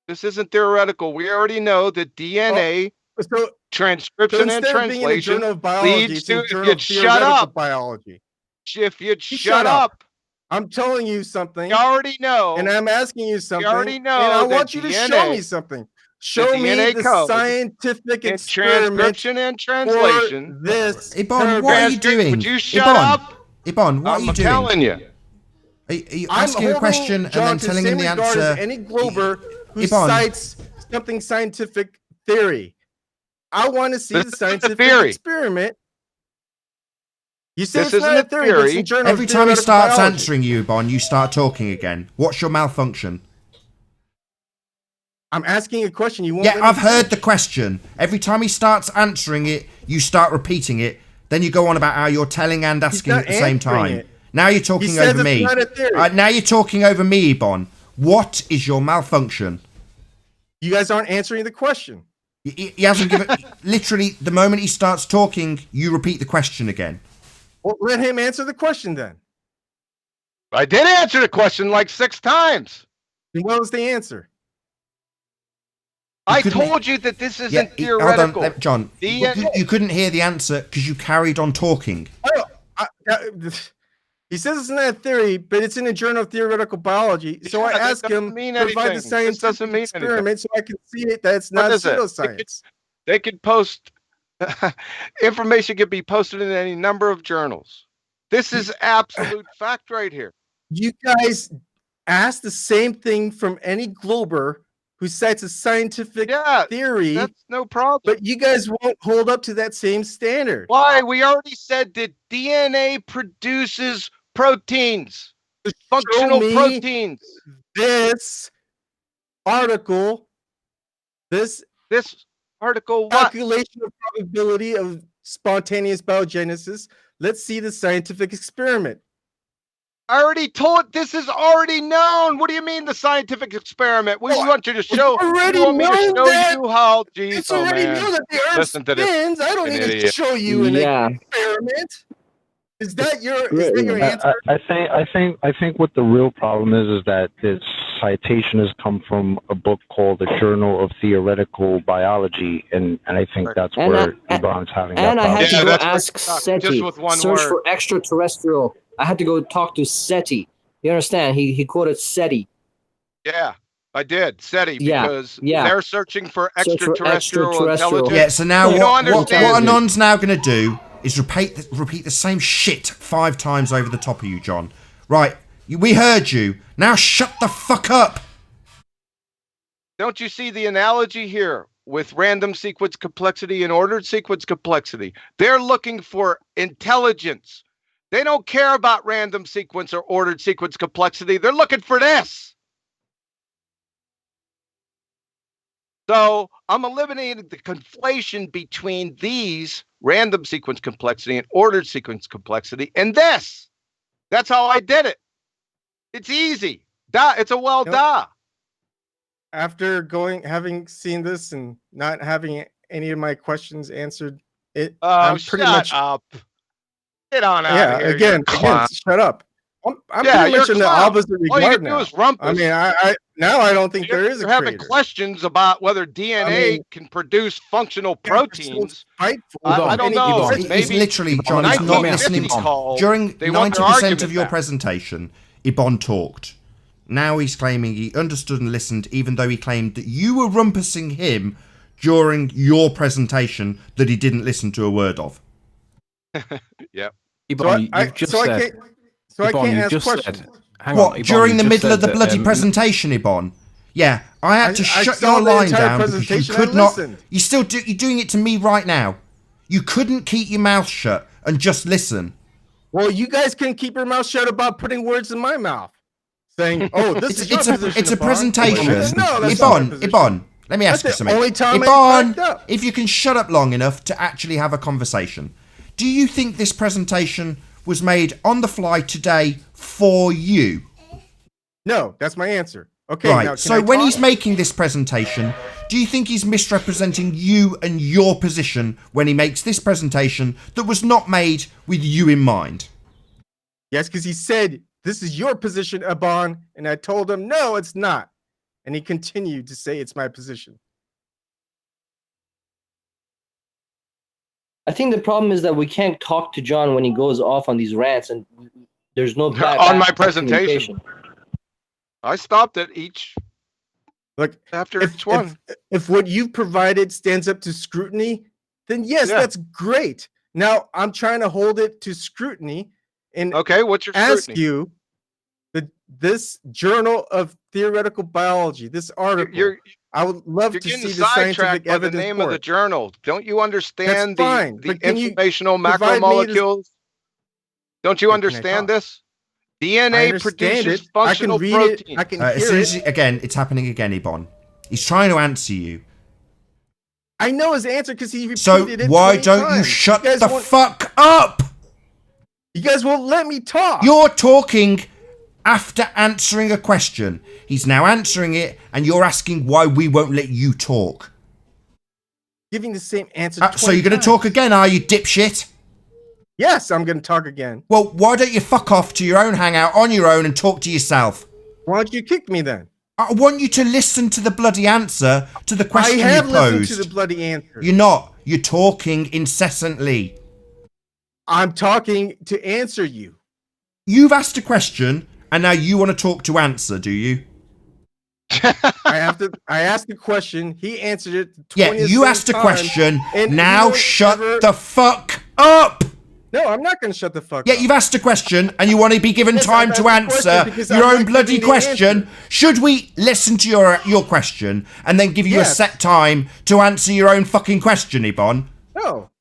[SPEAKER 3] This isn't theoretical. We already know that DNA transcription and translation leads to. If you'd shut up,
[SPEAKER 1] biology.
[SPEAKER 3] If you'd shut up.
[SPEAKER 1] I'm telling you something.
[SPEAKER 3] You already know.
[SPEAKER 1] And I'm asking you something.
[SPEAKER 3] You already know.
[SPEAKER 1] And I want you to show me something. Show me the scientific experiment
[SPEAKER 3] transcription and translation.
[SPEAKER 1] This.
[SPEAKER 2] Ibon, what are you doing?
[SPEAKER 3] Would you shut up?
[SPEAKER 2] Ibon, what are you doing?
[SPEAKER 3] I'm telling you.
[SPEAKER 2] Are you asking a question and then telling him the answer?
[SPEAKER 1] Any glober who cites something scientific theory. I want to see the scientific experiment. You say it's not a theory.
[SPEAKER 2] Every time he starts answering you, Ibon, you start talking again. What's your malfunction?
[SPEAKER 1] I'm asking a question. You won't.
[SPEAKER 2] Yeah, I've heard the question. Every time he starts answering it, you start repeating it. Then you go on about how you're telling and asking at the same time. Now you're talking over me. Now you're talking over me, Ibon. What is your malfunction?
[SPEAKER 1] You guys aren't answering the question.
[SPEAKER 2] He hasn't given. Literally, the moment he starts talking, you repeat the question again.
[SPEAKER 1] Well, let him answer the question then.
[SPEAKER 3] I did answer the question like 6 times.
[SPEAKER 1] And what was the answer?
[SPEAKER 3] I told you that this isn't theoretical.
[SPEAKER 2] Hold on, John. You couldn't hear the answer because you carried on talking.
[SPEAKER 1] He says it's not a theory, but it's in a journal of theoretical biology. So I ask him to provide the scientific experiment so I can see it that it's not pseudoscience.
[SPEAKER 3] They could post information could be posted in any number of journals. This is absolute fact right here.
[SPEAKER 1] You guys ask the same thing from any glober who cites a scientific theory.
[SPEAKER 3] That's no problem.
[SPEAKER 1] But you guys won't hold up to that same standard.
[SPEAKER 3] Why? We already said that DNA produces proteins. Functional proteins.
[SPEAKER 1] This article, this
[SPEAKER 3] article,
[SPEAKER 1] calculation of probability of spontaneous biogenesis. Let's see the scientific experiment.
[SPEAKER 3] I already told. This is already known. What do you mean the scientific experiment? We want you to show.
[SPEAKER 1] Already
[SPEAKER 3] want me to show
[SPEAKER 1] that.
[SPEAKER 3] you how? Geez,
[SPEAKER 1] it's already known that the Earth spins. I don't need to show you an experiment. Is that your answer?
[SPEAKER 8] I think what the real problem is that it's citation has come from a book called The Journal of Theoretical Biology, and I think that's where Ebon's having that problem.
[SPEAKER 4] And I had to go ask
[SPEAKER 3] just
[SPEAKER 4] SETI,
[SPEAKER 3] with one
[SPEAKER 4] search
[SPEAKER 3] word.
[SPEAKER 4] for extraterrestrial. I had to go talk to SETI. You understand? He quoted SETI.
[SPEAKER 3] Yeah, I did. SETI, because they're searching for extraterrestrial intelligence.
[SPEAKER 2] Yeah, so now what Anon's now going to do is repeat the same shit 5 times over the top of you, John. Right, we heard you. Now shut the fuck up.
[SPEAKER 3] Don't you see the analogy here with random sequence complexity and ordered sequence complexity? They're looking for intelligence. They don't care about random sequence or ordered sequence complexity. They're looking for this. So I'm eliminating the conflation between these random sequence complexity and ordered sequence complexity and this. That's how I did it. It's easy. It's a da.
[SPEAKER 1] After having seen this and not having any of my questions answered,
[SPEAKER 3] I'm pretty much up. Get on out of here.
[SPEAKER 1] Again, shut up. I'm pretty much in the opposite regard.
[SPEAKER 3] All you can do is rumpus.
[SPEAKER 1] I mean, I don't think there is a creator.
[SPEAKER 3] Having questions about whether DNA can produce functional proteins. I don't know.
[SPEAKER 2] He's literally, John, he's not listening. During 90% of your presentation, Ebon talked. Now he's claiming he understood and listened, even though he claimed that you were rumpusing him during your presentation that he didn't listen to a word of.
[SPEAKER 3] Yep.
[SPEAKER 5] Ebon, you've just said...
[SPEAKER 1] So Ebon, I can't ask questions.
[SPEAKER 2] What, during the middle of the bloody presentation, Ebon? Yeah, I had to shut your line down because you could not... You're doing it to me right now. You couldn't keep your mouth shut and just listen.
[SPEAKER 1] Well, you guys can keep your mouth shut about putting words in my mouth. Saying, oh, this is your position.
[SPEAKER 2] It's a presentation.
[SPEAKER 1] No,
[SPEAKER 2] Ebon, let me ask you something. Ebon, if you can shut up long enough to actually have a conversation, do you think this presentation was made on the fly today for you?
[SPEAKER 1] No, that's my answer. Okay,
[SPEAKER 2] right.
[SPEAKER 1] Now,
[SPEAKER 2] so when he's making this presentation, do you think he's misrepresenting you and your position when he makes this presentation that was not made with you in mind?
[SPEAKER 1] Yes, because he said, this is your position, Ebon, and I told him, no, it's not. And he continued to say it's my position.
[SPEAKER 4] I think the problem is that we can't talk to John when he goes off on these rants, and there's no
[SPEAKER 3] on my presentation. I stopped at each.
[SPEAKER 1] Look,
[SPEAKER 3] after each one.
[SPEAKER 1] If what you've provided stands up to scrutiny, then yes, that's great. Now I'm trying to hold it to scrutiny and
[SPEAKER 3] what's your
[SPEAKER 1] ask
[SPEAKER 3] scrutiny?
[SPEAKER 1] you this Journal of Theoretical Biology, this article. I would love to see the scientific evidence.
[SPEAKER 3] The name of the journal. Don't you understand the informational macromolecules? Don't you understand this? DNA produces functional proteins.
[SPEAKER 1] I can hear it.
[SPEAKER 2] Again, it's happening again, Ebon. He's trying to answer you.
[SPEAKER 1] I know his answer because he repeated it.
[SPEAKER 2] So why don't you shut the fuck up?
[SPEAKER 1] You guys won't let me talk.
[SPEAKER 2] You're talking after answering a question. He's now answering it, and you're asking why we won't let you talk.
[SPEAKER 1] Giving the same answer.
[SPEAKER 2] So you're going to talk again, are you, dipshit?
[SPEAKER 1] Yes, I'm going to talk again.
[SPEAKER 2] Well, why don't you fuck off to your own hangout on your own and talk to yourself?
[SPEAKER 1] Why don't you kick me then?
[SPEAKER 2] I want you to listen to the bloody answer to the question you posed. I have listened
[SPEAKER 1] to the bloody answer.
[SPEAKER 2] You're not. You're talking incessantly.
[SPEAKER 1] I'm talking to answer you.
[SPEAKER 2] You've asked a question, and now you want to talk to answer, do you?
[SPEAKER 1] I asked the question. He answered it.
[SPEAKER 2] Yeah, you asked a question. Now shut the fuck up.
[SPEAKER 1] No, I'm not going to shut the fuck up.
[SPEAKER 2] Yeah, you've asked a question, and you want to be given time to answer your own bloody question. Should we listen to your question and then give you a set time to answer your own fucking question, Ebon?
[SPEAKER 1] No.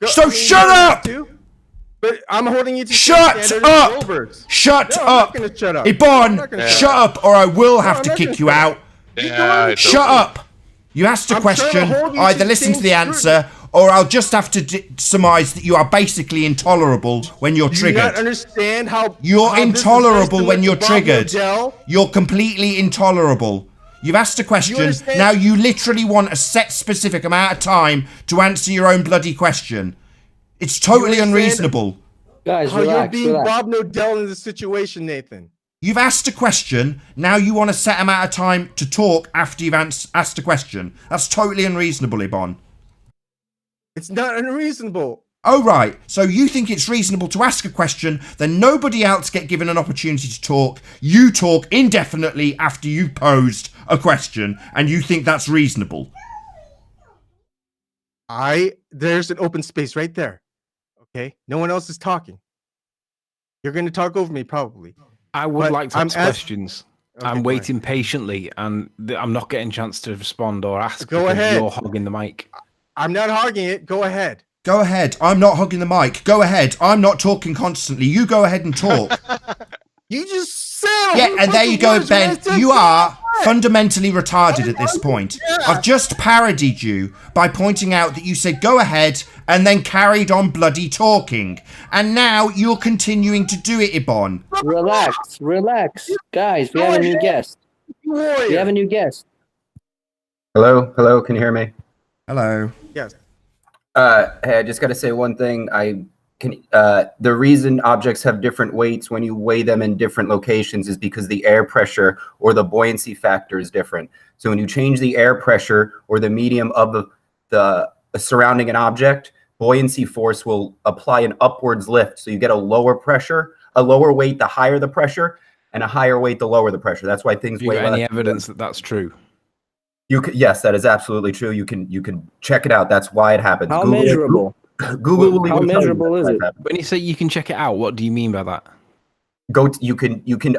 [SPEAKER 2] So shut up!
[SPEAKER 1] But I'm holding you to
[SPEAKER 2] shut up! Shut up!
[SPEAKER 1] I'm not gonna shut up.
[SPEAKER 2] Ebon, shut up, or I will have to kick you out. Shut up! You asked a question. Either listen to the answer, or I'll just have to surmise that you are basically intolerable when you're triggered.
[SPEAKER 1] Do you not understand how
[SPEAKER 2] you're intolerable when you're triggered? You're completely intolerable. You've asked a question. Now you literally want a set specific amount of time to answer your own bloody question. It's totally unreasonable.
[SPEAKER 4] Guys,
[SPEAKER 1] you're being Bob Nodell in the situation, Nathan.
[SPEAKER 2] You've asked a question. Now you want a set amount of time to talk after you've asked a question. That's totally unreasonable, Ebon.
[SPEAKER 1] It's not unreasonable.
[SPEAKER 2] Oh, right. So you think it's reasonable to ask a question, then nobody else get given an opportunity to talk. You talk indefinitely after you've posed a question, and you think that's reasonable.
[SPEAKER 1] There's an open space right there. Okay? No one else is talking. You're going to talk over me, probably.
[SPEAKER 5] I would like to ask questions. Okay, I'm waiting patiently, and I'm not getting a chance to respond or ask.
[SPEAKER 1] Go ahead.
[SPEAKER 5] You're hogging the mic.
[SPEAKER 1] I'm not hogging it. Go ahead.
[SPEAKER 2] Go ahead. I'm not hugging the mic. Go ahead. I'm not talking constantly. You go ahead and talk.
[SPEAKER 1] You just said.
[SPEAKER 2] Yeah, and there you go, Ben. You are fundamentally retarded at this point. I've just parodied you by pointing out that you said go ahead and then carried on bloody talking. And now you're continuing to do it, Ebon.
[SPEAKER 4] Relax. Guys, we have a new guest.
[SPEAKER 9] Hello, can you hear me?
[SPEAKER 2] Hello.
[SPEAKER 1] Yes.
[SPEAKER 9] Hey, I just got to say one thing. The reason objects have different weights when you weigh them in different locations is because the air pressure or the buoyancy factor is different. So when you change the air pressure or the medium of the surrounding an object, buoyancy force will apply an upwards lift. So you get a lower weight the higher the pressure, and a higher weight the lower the pressure. That's why things weigh less.
[SPEAKER 5] Have you got any evidence that that's true?
[SPEAKER 9] Yes, that is absolutely true. You can check it out. That's why it happens.
[SPEAKER 4] How measurable?
[SPEAKER 9] Google will
[SPEAKER 4] how measurable is it?
[SPEAKER 5] When you say you can check it out, what do you mean by that?
[SPEAKER 9] You can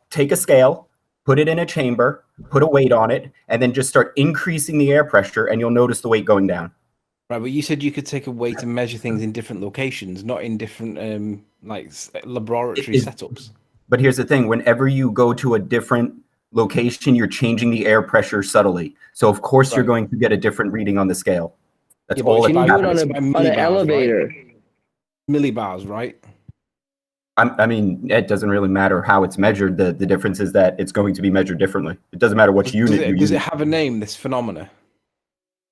[SPEAKER 9] take a scale, put it in a chamber, put a weight on it, and then just start increasing the air pressure, and you'll notice the weight going down.
[SPEAKER 5] Right, but you said you could take a weight and measure things in different locations, not in different laboratory setups.
[SPEAKER 9] But here's the thing: whenever you go to a different location, you're changing the air pressure subtly. So of course you're going to get a different reading on the scale. That's all it happens.
[SPEAKER 4] On an elevator.
[SPEAKER 5] Right? Millibars, right?
[SPEAKER 9] I mean, it doesn't really matter how it's measured. The difference is that it's going to be measured differently. It doesn't matter which unit you use.
[SPEAKER 5] Does it have a name, this phenomena?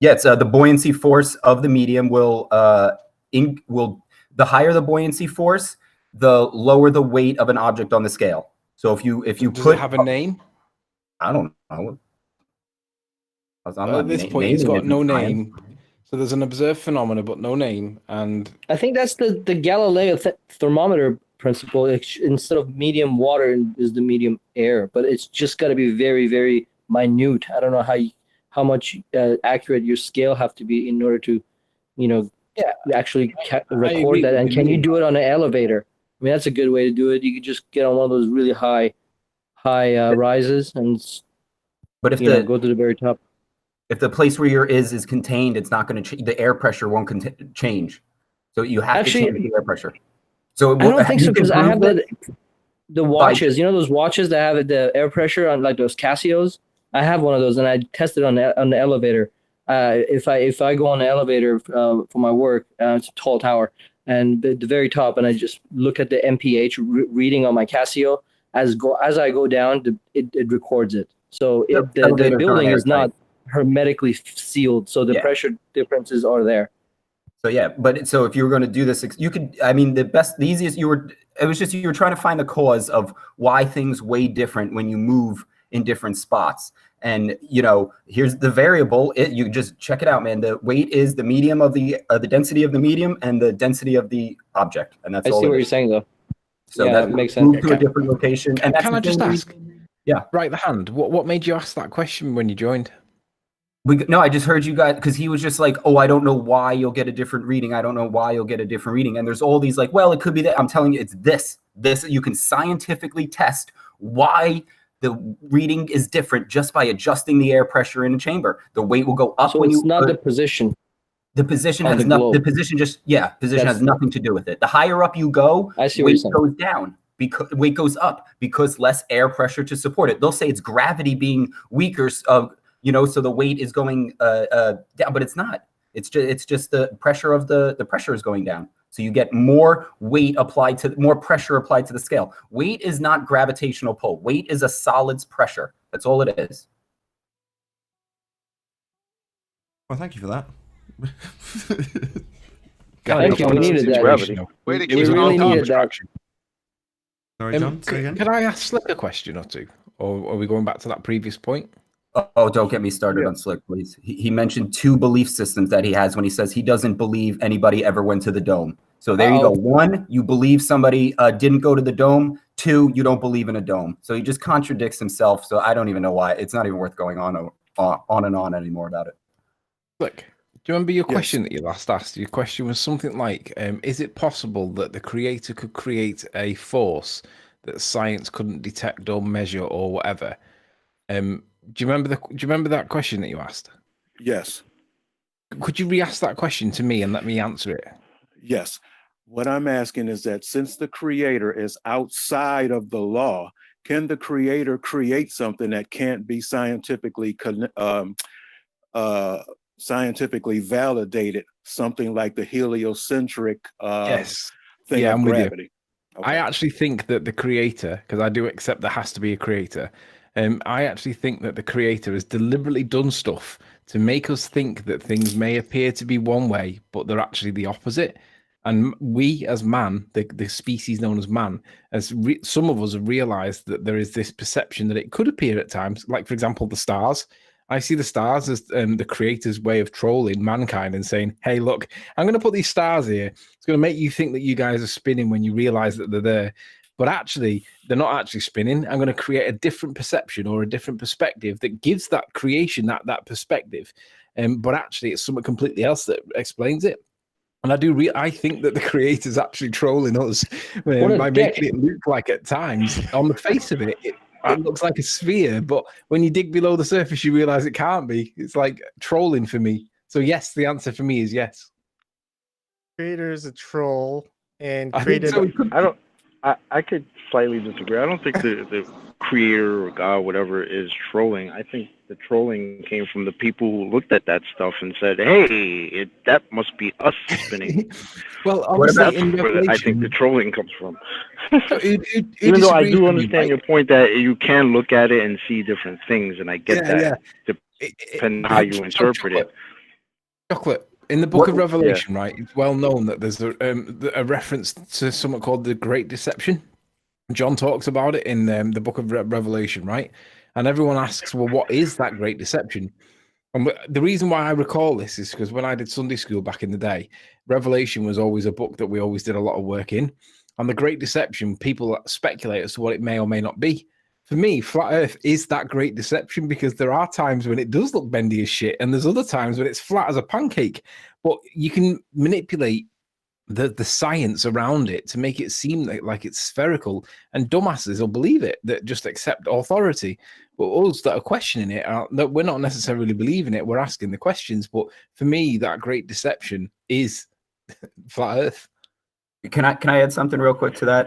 [SPEAKER 9] Yeah, it's the buoyancy force of the medium will the higher the buoyancy force, the lower the weight of an object on the scale. So if you
[SPEAKER 5] does it have a name?
[SPEAKER 9] I don't know.
[SPEAKER 5] At this point, it's got no name. So there's an observed phenomena, but no name. And
[SPEAKER 4] I think that's the Galileo thermometer principle. Instead of medium water is the medium air, but it's just got to be very, very minute. I don't know how much accurate your scale have to be in order to, actually record that. And can you do it on an elevator? I mean, that's a good way to do it. You could just get on one of those really high rises and go to the very top.
[SPEAKER 9] If the place where you're is contained, it's not going to the air pressure won't change. So you have to change the air pressure. So
[SPEAKER 4] I don't think so, because I have the watches. You know those watches that have the air pressure on, like those Casios. I have one of those, and I tested on the elevator. If I go on the elevator for my work, it's a tall tower, and the very top, and I just look at the MPH reading on my Casio. As I go down, it records it. So the building is not hermetically sealed, so the pressure differences are there.
[SPEAKER 9] So so if you were going to do this, you could. I mean, the easiest you were trying to find the cause of why things weigh different when you move in different spots. And here's the variable. You just check it out, man. The weight is the medium of the density of the medium and the density of the object, and that's all.
[SPEAKER 4] I see what you're saying, though.
[SPEAKER 9] So that makes sense. Move to a different location. And
[SPEAKER 5] can I just ask?
[SPEAKER 9] Yeah.
[SPEAKER 5] Right, the hand. What made you ask that question when you joined?
[SPEAKER 9] No, I just heard you guys, because he was just like, oh, I don't know why you'll get a different reading. I don't know why you'll get a different reading. And there's all these like, well, it could be that. I'm telling you, it's this. You can scientifically test why the reading is different just by adjusting the air pressure in a chamber. The weight will go up when you.
[SPEAKER 4] It's not the position.
[SPEAKER 9] The position has nothing. The position has nothing to do with it. The higher up you go, weight goes down. Because weight goes up because less air pressure to support it. They'll say it's gravity being weaker. So the weight is going down, but it's not. It's just the pressure of the pressure is going down. So you get more more pressure applied to the scale. Weight is not gravitational pull. Weight is a solid's pressure. That's all it is.
[SPEAKER 2] Well, thank you for that.
[SPEAKER 4] Thank you. We needed that. We really needed that.
[SPEAKER 2] Sorry, John. Say again.
[SPEAKER 5] Can I ask Slick a question or two? Or are we going back to that previous point?
[SPEAKER 9] Oh, don't get me started on Slick, please. He mentioned 2 belief systems that he has when he says he doesn't believe anybody ever went to the dome. So there you go. 1, you believe somebody didn't go to the dome. 2, you don't believe in a dome. So he just contradicts himself. So I don't even know why. It's not even worth going on and on anymore about it.
[SPEAKER 5] Look, do you remember your question that you last asked? Your question was something like, is it possible that the creator could create a force that science couldn't detect or measure or whatever? Do you remember that question that you asked?
[SPEAKER 6] Yes.
[SPEAKER 5] Could you re-ask that question to me and let me answer it?
[SPEAKER 6] Yes. What I'm asking is that since the creator is outside of the law, can the creator create something that can't be scientifically validated, something like the heliocentric thing of gravity?
[SPEAKER 5] Okay. I actually think that the creator, because I do accept there has to be a creator, I actually think that the creator has deliberately done stuff to make us think that things may appear to be one way, but they're actually the opposite. And we as man, the species known as man, some of us have realized that there is this perception that it could appear at times, like, for example, the stars. I see the stars as the creator's way of trolling mankind and saying, hey, look, I'm going to put these stars here. It's going to make you think that you guys are spinning when you realize that they're there. But actually, they're not actually spinning. I'm going to create a different perception or a different perspective that gives that creation that perspective. But actually, it's something completely else that explains it. And I think that the creator's actually trolling us by making it look like at times, on the face of it, it looks like a sphere. But when you dig below the surface, you realize it can't be. It's like trolling for me. So yes, the answer for me is yes.
[SPEAKER 1] Creator is a troll and created.
[SPEAKER 8] I could slightly disagree. I don't think the creator or God, whatever, is trolling. I think the trolling came from the people who looked at that stuff and said, hey, that must be us spinning.
[SPEAKER 5] Well, honestly, in Revelation,
[SPEAKER 8] I think the trolling comes from. Even though I do understand your point that you can look at it and see different things, and I get that, depending on how you interpret it.
[SPEAKER 5] Chocolate. In the book of Revelation, right, it's well known that there's a reference to something called the Great Deception. John talks about it in the book of Revelation, right? And everyone asks, well, what is that Great Deception? And the reason why I recall this is because when I did Sunday school back in the day, Revelation was always a book that we always did a lot of work in. And the Great Deception, people speculate as to what it may or may not be. For me, Flat Earth is that great deception because there are times when it does look bendy as shit, and there's other times when it's flat as a pancake. But you can manipulate the science around it to make it seem like it's spherical, and dumbasses will believe it that just accept authority. But us that are questioning it, that we're not necessarily believing it, we're asking the questions. But for me, that great deception is Flat Earth.
[SPEAKER 9] Can I add something real quick to that?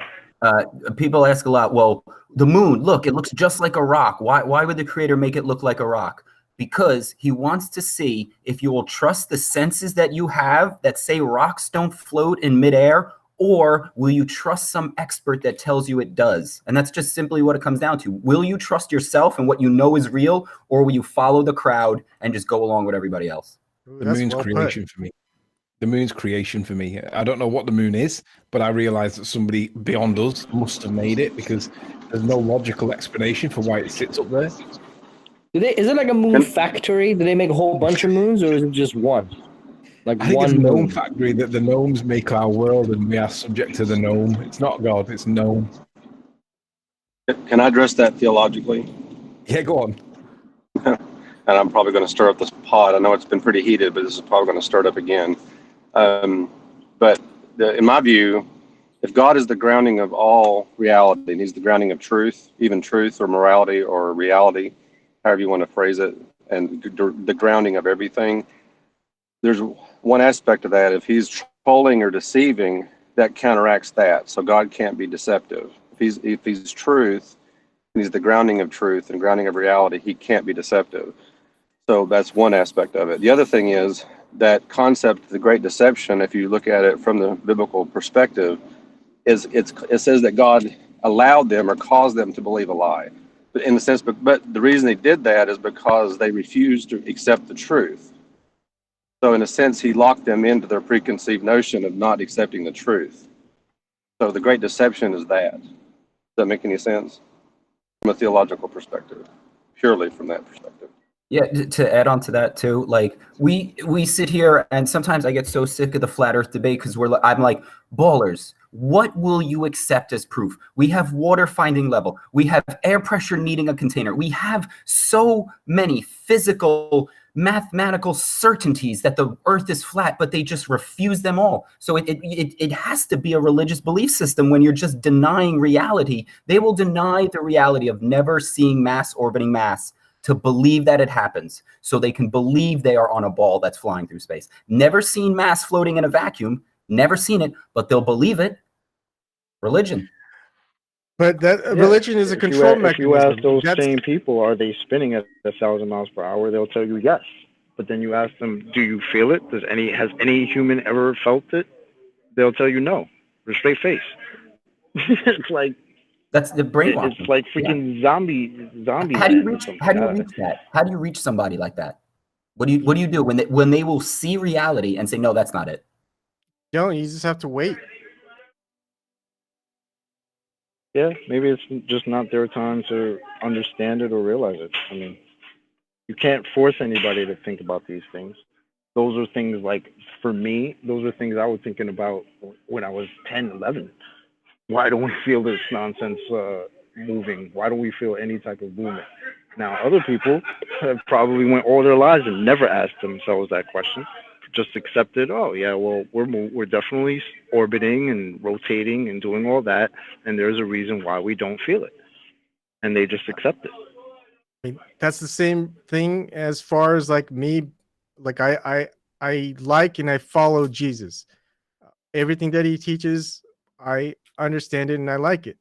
[SPEAKER 9] People ask a lot, well, the moon, look, it looks just like a rock. Why would the creator make it look like a rock? Because he wants to see if you will trust the senses that you have that say rocks don't float in midair, or will you trust some expert that tells you it does? And that's just simply what it comes down to. Will you trust yourself and what you know is real, or will you follow the crowd and just go along with everybody else?
[SPEAKER 5] The moon's creation for me. The moon's creation for me. I don't know what the moon is, but I realize that somebody beyond us must have made it because there's no logical explanation for why it sits up there.
[SPEAKER 4] Is it like a moon factory? Do they make a whole bunch of moons, or is it just one? Like
[SPEAKER 5] I think
[SPEAKER 4] one
[SPEAKER 5] it's
[SPEAKER 4] moon
[SPEAKER 5] gnome factory that the gnomes make our world, and we are subject to the gnome. It's not God, it's gnome.
[SPEAKER 7] Can I address that theologically?
[SPEAKER 5] Yeah, go on.
[SPEAKER 7] And I'm probably going to stir up this pot. I know it's been pretty heated, but this is probably going to stir it up again. But in my view, if God is the grounding of all reality, and he's the grounding of truth, even truth or morality or reality, however you want to phrase it, and the grounding of everything, there's one aspect of that. If he's trolling or deceiving, that counteracts that. So God can't be deceptive. If he's truth, and he's the grounding of truth and grounding of reality, he can't be deceptive. So that's one aspect of it. The other thing is that concept, the great deception, if you look at it from the biblical perspective, it says that God allowed them or caused them to believe a lie. But in the sense, but the reason they did that is because they refused to accept the truth. So in a sense, he locked them into their preconceived notion of not accepting the truth. So the great deception is that. that make any sense from a theological perspective? Purely from that perspective.
[SPEAKER 9] Yeah, to add on to that too, like we sit here and sometimes I get so sick of the flat earth debate because I'm like, ballers, what will you accept as proof? We have water finding level. We have air pressure needing a container. We have so many physical, mathematical certainties that the earth is flat, but they just refuse them all. So it has to be a religious belief system when you're just denying reality. They will deny the reality of never seeing mass orbiting mass to believe that it happens, so they can believe they are on a ball that's flying through space. Never seen mass floating in a vacuum, never seen it, but they'll believe it. Religion.
[SPEAKER 1] But that religion is a control mechanism.
[SPEAKER 8] If you ask those same people, are they spinning at 1,000 miles per hour? They'll tell you yes. But then you ask them, do you feel it? Has any human ever felt it? They'll tell you no. With a straight face. It's like,
[SPEAKER 9] that's the brainwashing.
[SPEAKER 8] It's like freaking zombie.
[SPEAKER 9] How do you reach that? How do you reach somebody like that? What do you do when they will see reality and say, no, that's not it?
[SPEAKER 1] You just have to wait.
[SPEAKER 8] Yeah, maybe it's just not their time to understand it or realize it. I mean, you can't force anybody to think about these things. Those are things like, for me, those are things I was thinking about when I was 10, 11. Why don't we feel this nonsense moving? Why don't we feel any type of movement? Now, other people have probably went all their lives and never asked themselves that question. Just accepted, oh yeah, well, we're definitely orbiting and rotating and doing all that, and there's a reason why we don't feel it, and they just accept it.
[SPEAKER 1] I mean, that's the same thing as far as like me, like I like and I follow Jesus. Everything that he teaches, I understand it and I like it.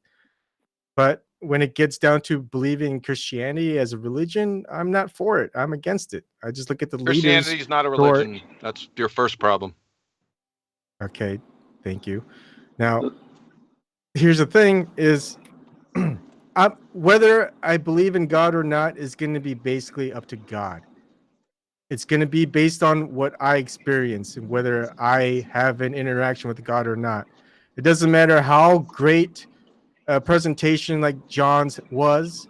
[SPEAKER 1] But when it gets down to believing in Christianity as a religion, I'm not for it. I'm against it. I just look at the leaders.
[SPEAKER 3] Christianity is not a religion. That's your first problem.
[SPEAKER 1] Okay, thank you. Now, here's the thing: is whether I believe in God or not is going to be basically up to God. It's going to be based on what I experience and whether I have an interaction with God or not. It doesn't matter how great a presentation like John's was.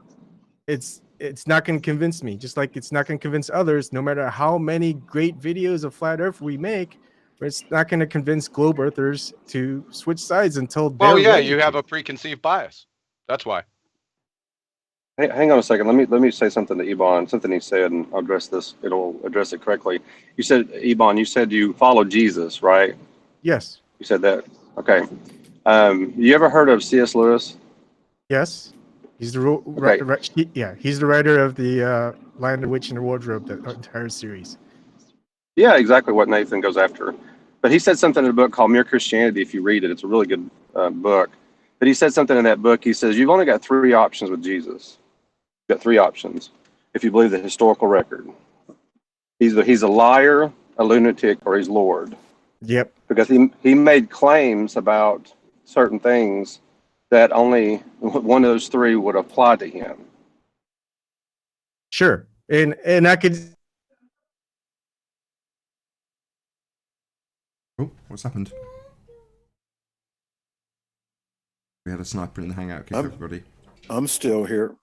[SPEAKER 1] It's not going to convince me, just like it's not going to convince others, no matter how many great videos of flat earth we make. But it's not going to convince globe earthers to switch sides until they're ready.
[SPEAKER 3] You have a preconceived bias. That's why.
[SPEAKER 7] Hey, hang on a second. Let me say something to Ebon. Something he said, and I'll address this. It'll address it correctly. You said, Ebon, you said you follow Jesus, right?
[SPEAKER 1] Yes.
[SPEAKER 7] You said that. Okay. You ever heard of C.S. Lewis?
[SPEAKER 1] Yes. He's the he's the writer of the Lion, the Witch, and the Wardrobe, the entire series.
[SPEAKER 7] Yeah, exactly what Nathan goes after. But he said something in a book called Mere Christianity. If you read it, it's a really good book. But he said something in that book. He says, you've only got 3 options with Jesus. You've got 3 options if you believe the historical record. He's a liar, a lunatic, or he's Lord.
[SPEAKER 1] Yep.
[SPEAKER 7] Because he made claims about certain things that only one of those 3 would apply to him.
[SPEAKER 1] Sure. And I could...
[SPEAKER 2] Oh, what's happened? We had a sniper in the hangout. Kick everybody.
[SPEAKER 6] I'm still here.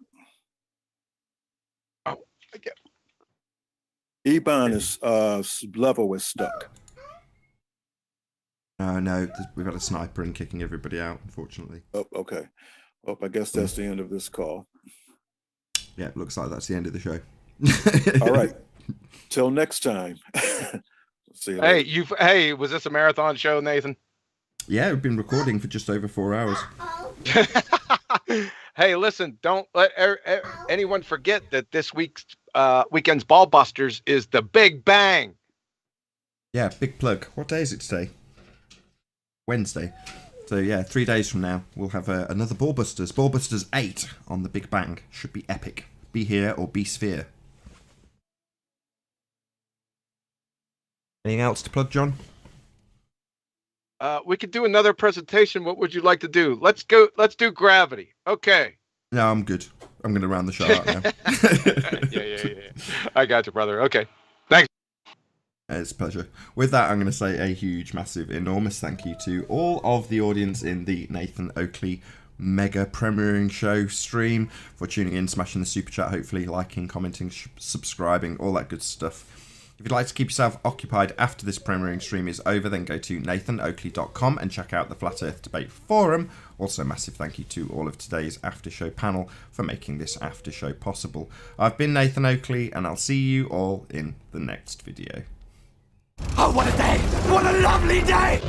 [SPEAKER 3] Oh, I get.
[SPEAKER 6] Ebon's level is stuck.
[SPEAKER 2] No, we've had a sniper in kicking everybody out, unfortunately.
[SPEAKER 6] Oh, okay. Well, I guess that's the end of this call.
[SPEAKER 2] Yeah, it looks like that's the end of the show.
[SPEAKER 6] All right. Till next time. See you later.
[SPEAKER 3] Hey, was this a marathon show, Nathan?
[SPEAKER 2] Yeah, we've been recording for just over 4 hours.
[SPEAKER 3] Hey, listen, don't let anyone forget that this weekend's Ball Busters is the Big Bang.
[SPEAKER 2] Yeah, big plug. What day is it today? Wednesday. So yeah, 3 days from now, we'll have another Ball Busters. Ball Busters 8 on the Big Bang. Should be epic. Be here or be sphere. Anything else to plug, John?
[SPEAKER 3] We could do another presentation. What would you like to do? Let's do gravity. Okay.
[SPEAKER 2] No, I'm good. I'm going to round the show out now.
[SPEAKER 3] Yeah. I got you, brother. Okay. Thanks.
[SPEAKER 2] It's a pleasure. With that, I'm going to say a huge, massive, enormous thank you to all of the audience in the Nathan Oakley mega premiering show stream, for tuning in, smashing the super chat, hopefully liking, commenting, subscribing, all that good stuff. If you'd like to keep yourself occupied after this premiering stream is over, then go to nathanoakley.com and check out the Flat Earth Debate Forum. Also, massive thank you to all of today's after show panel for making this after show possible. I've been Nathan Oakley, and I'll see you all in the next video.
[SPEAKER 10] Oh, what a day! What a lovely day!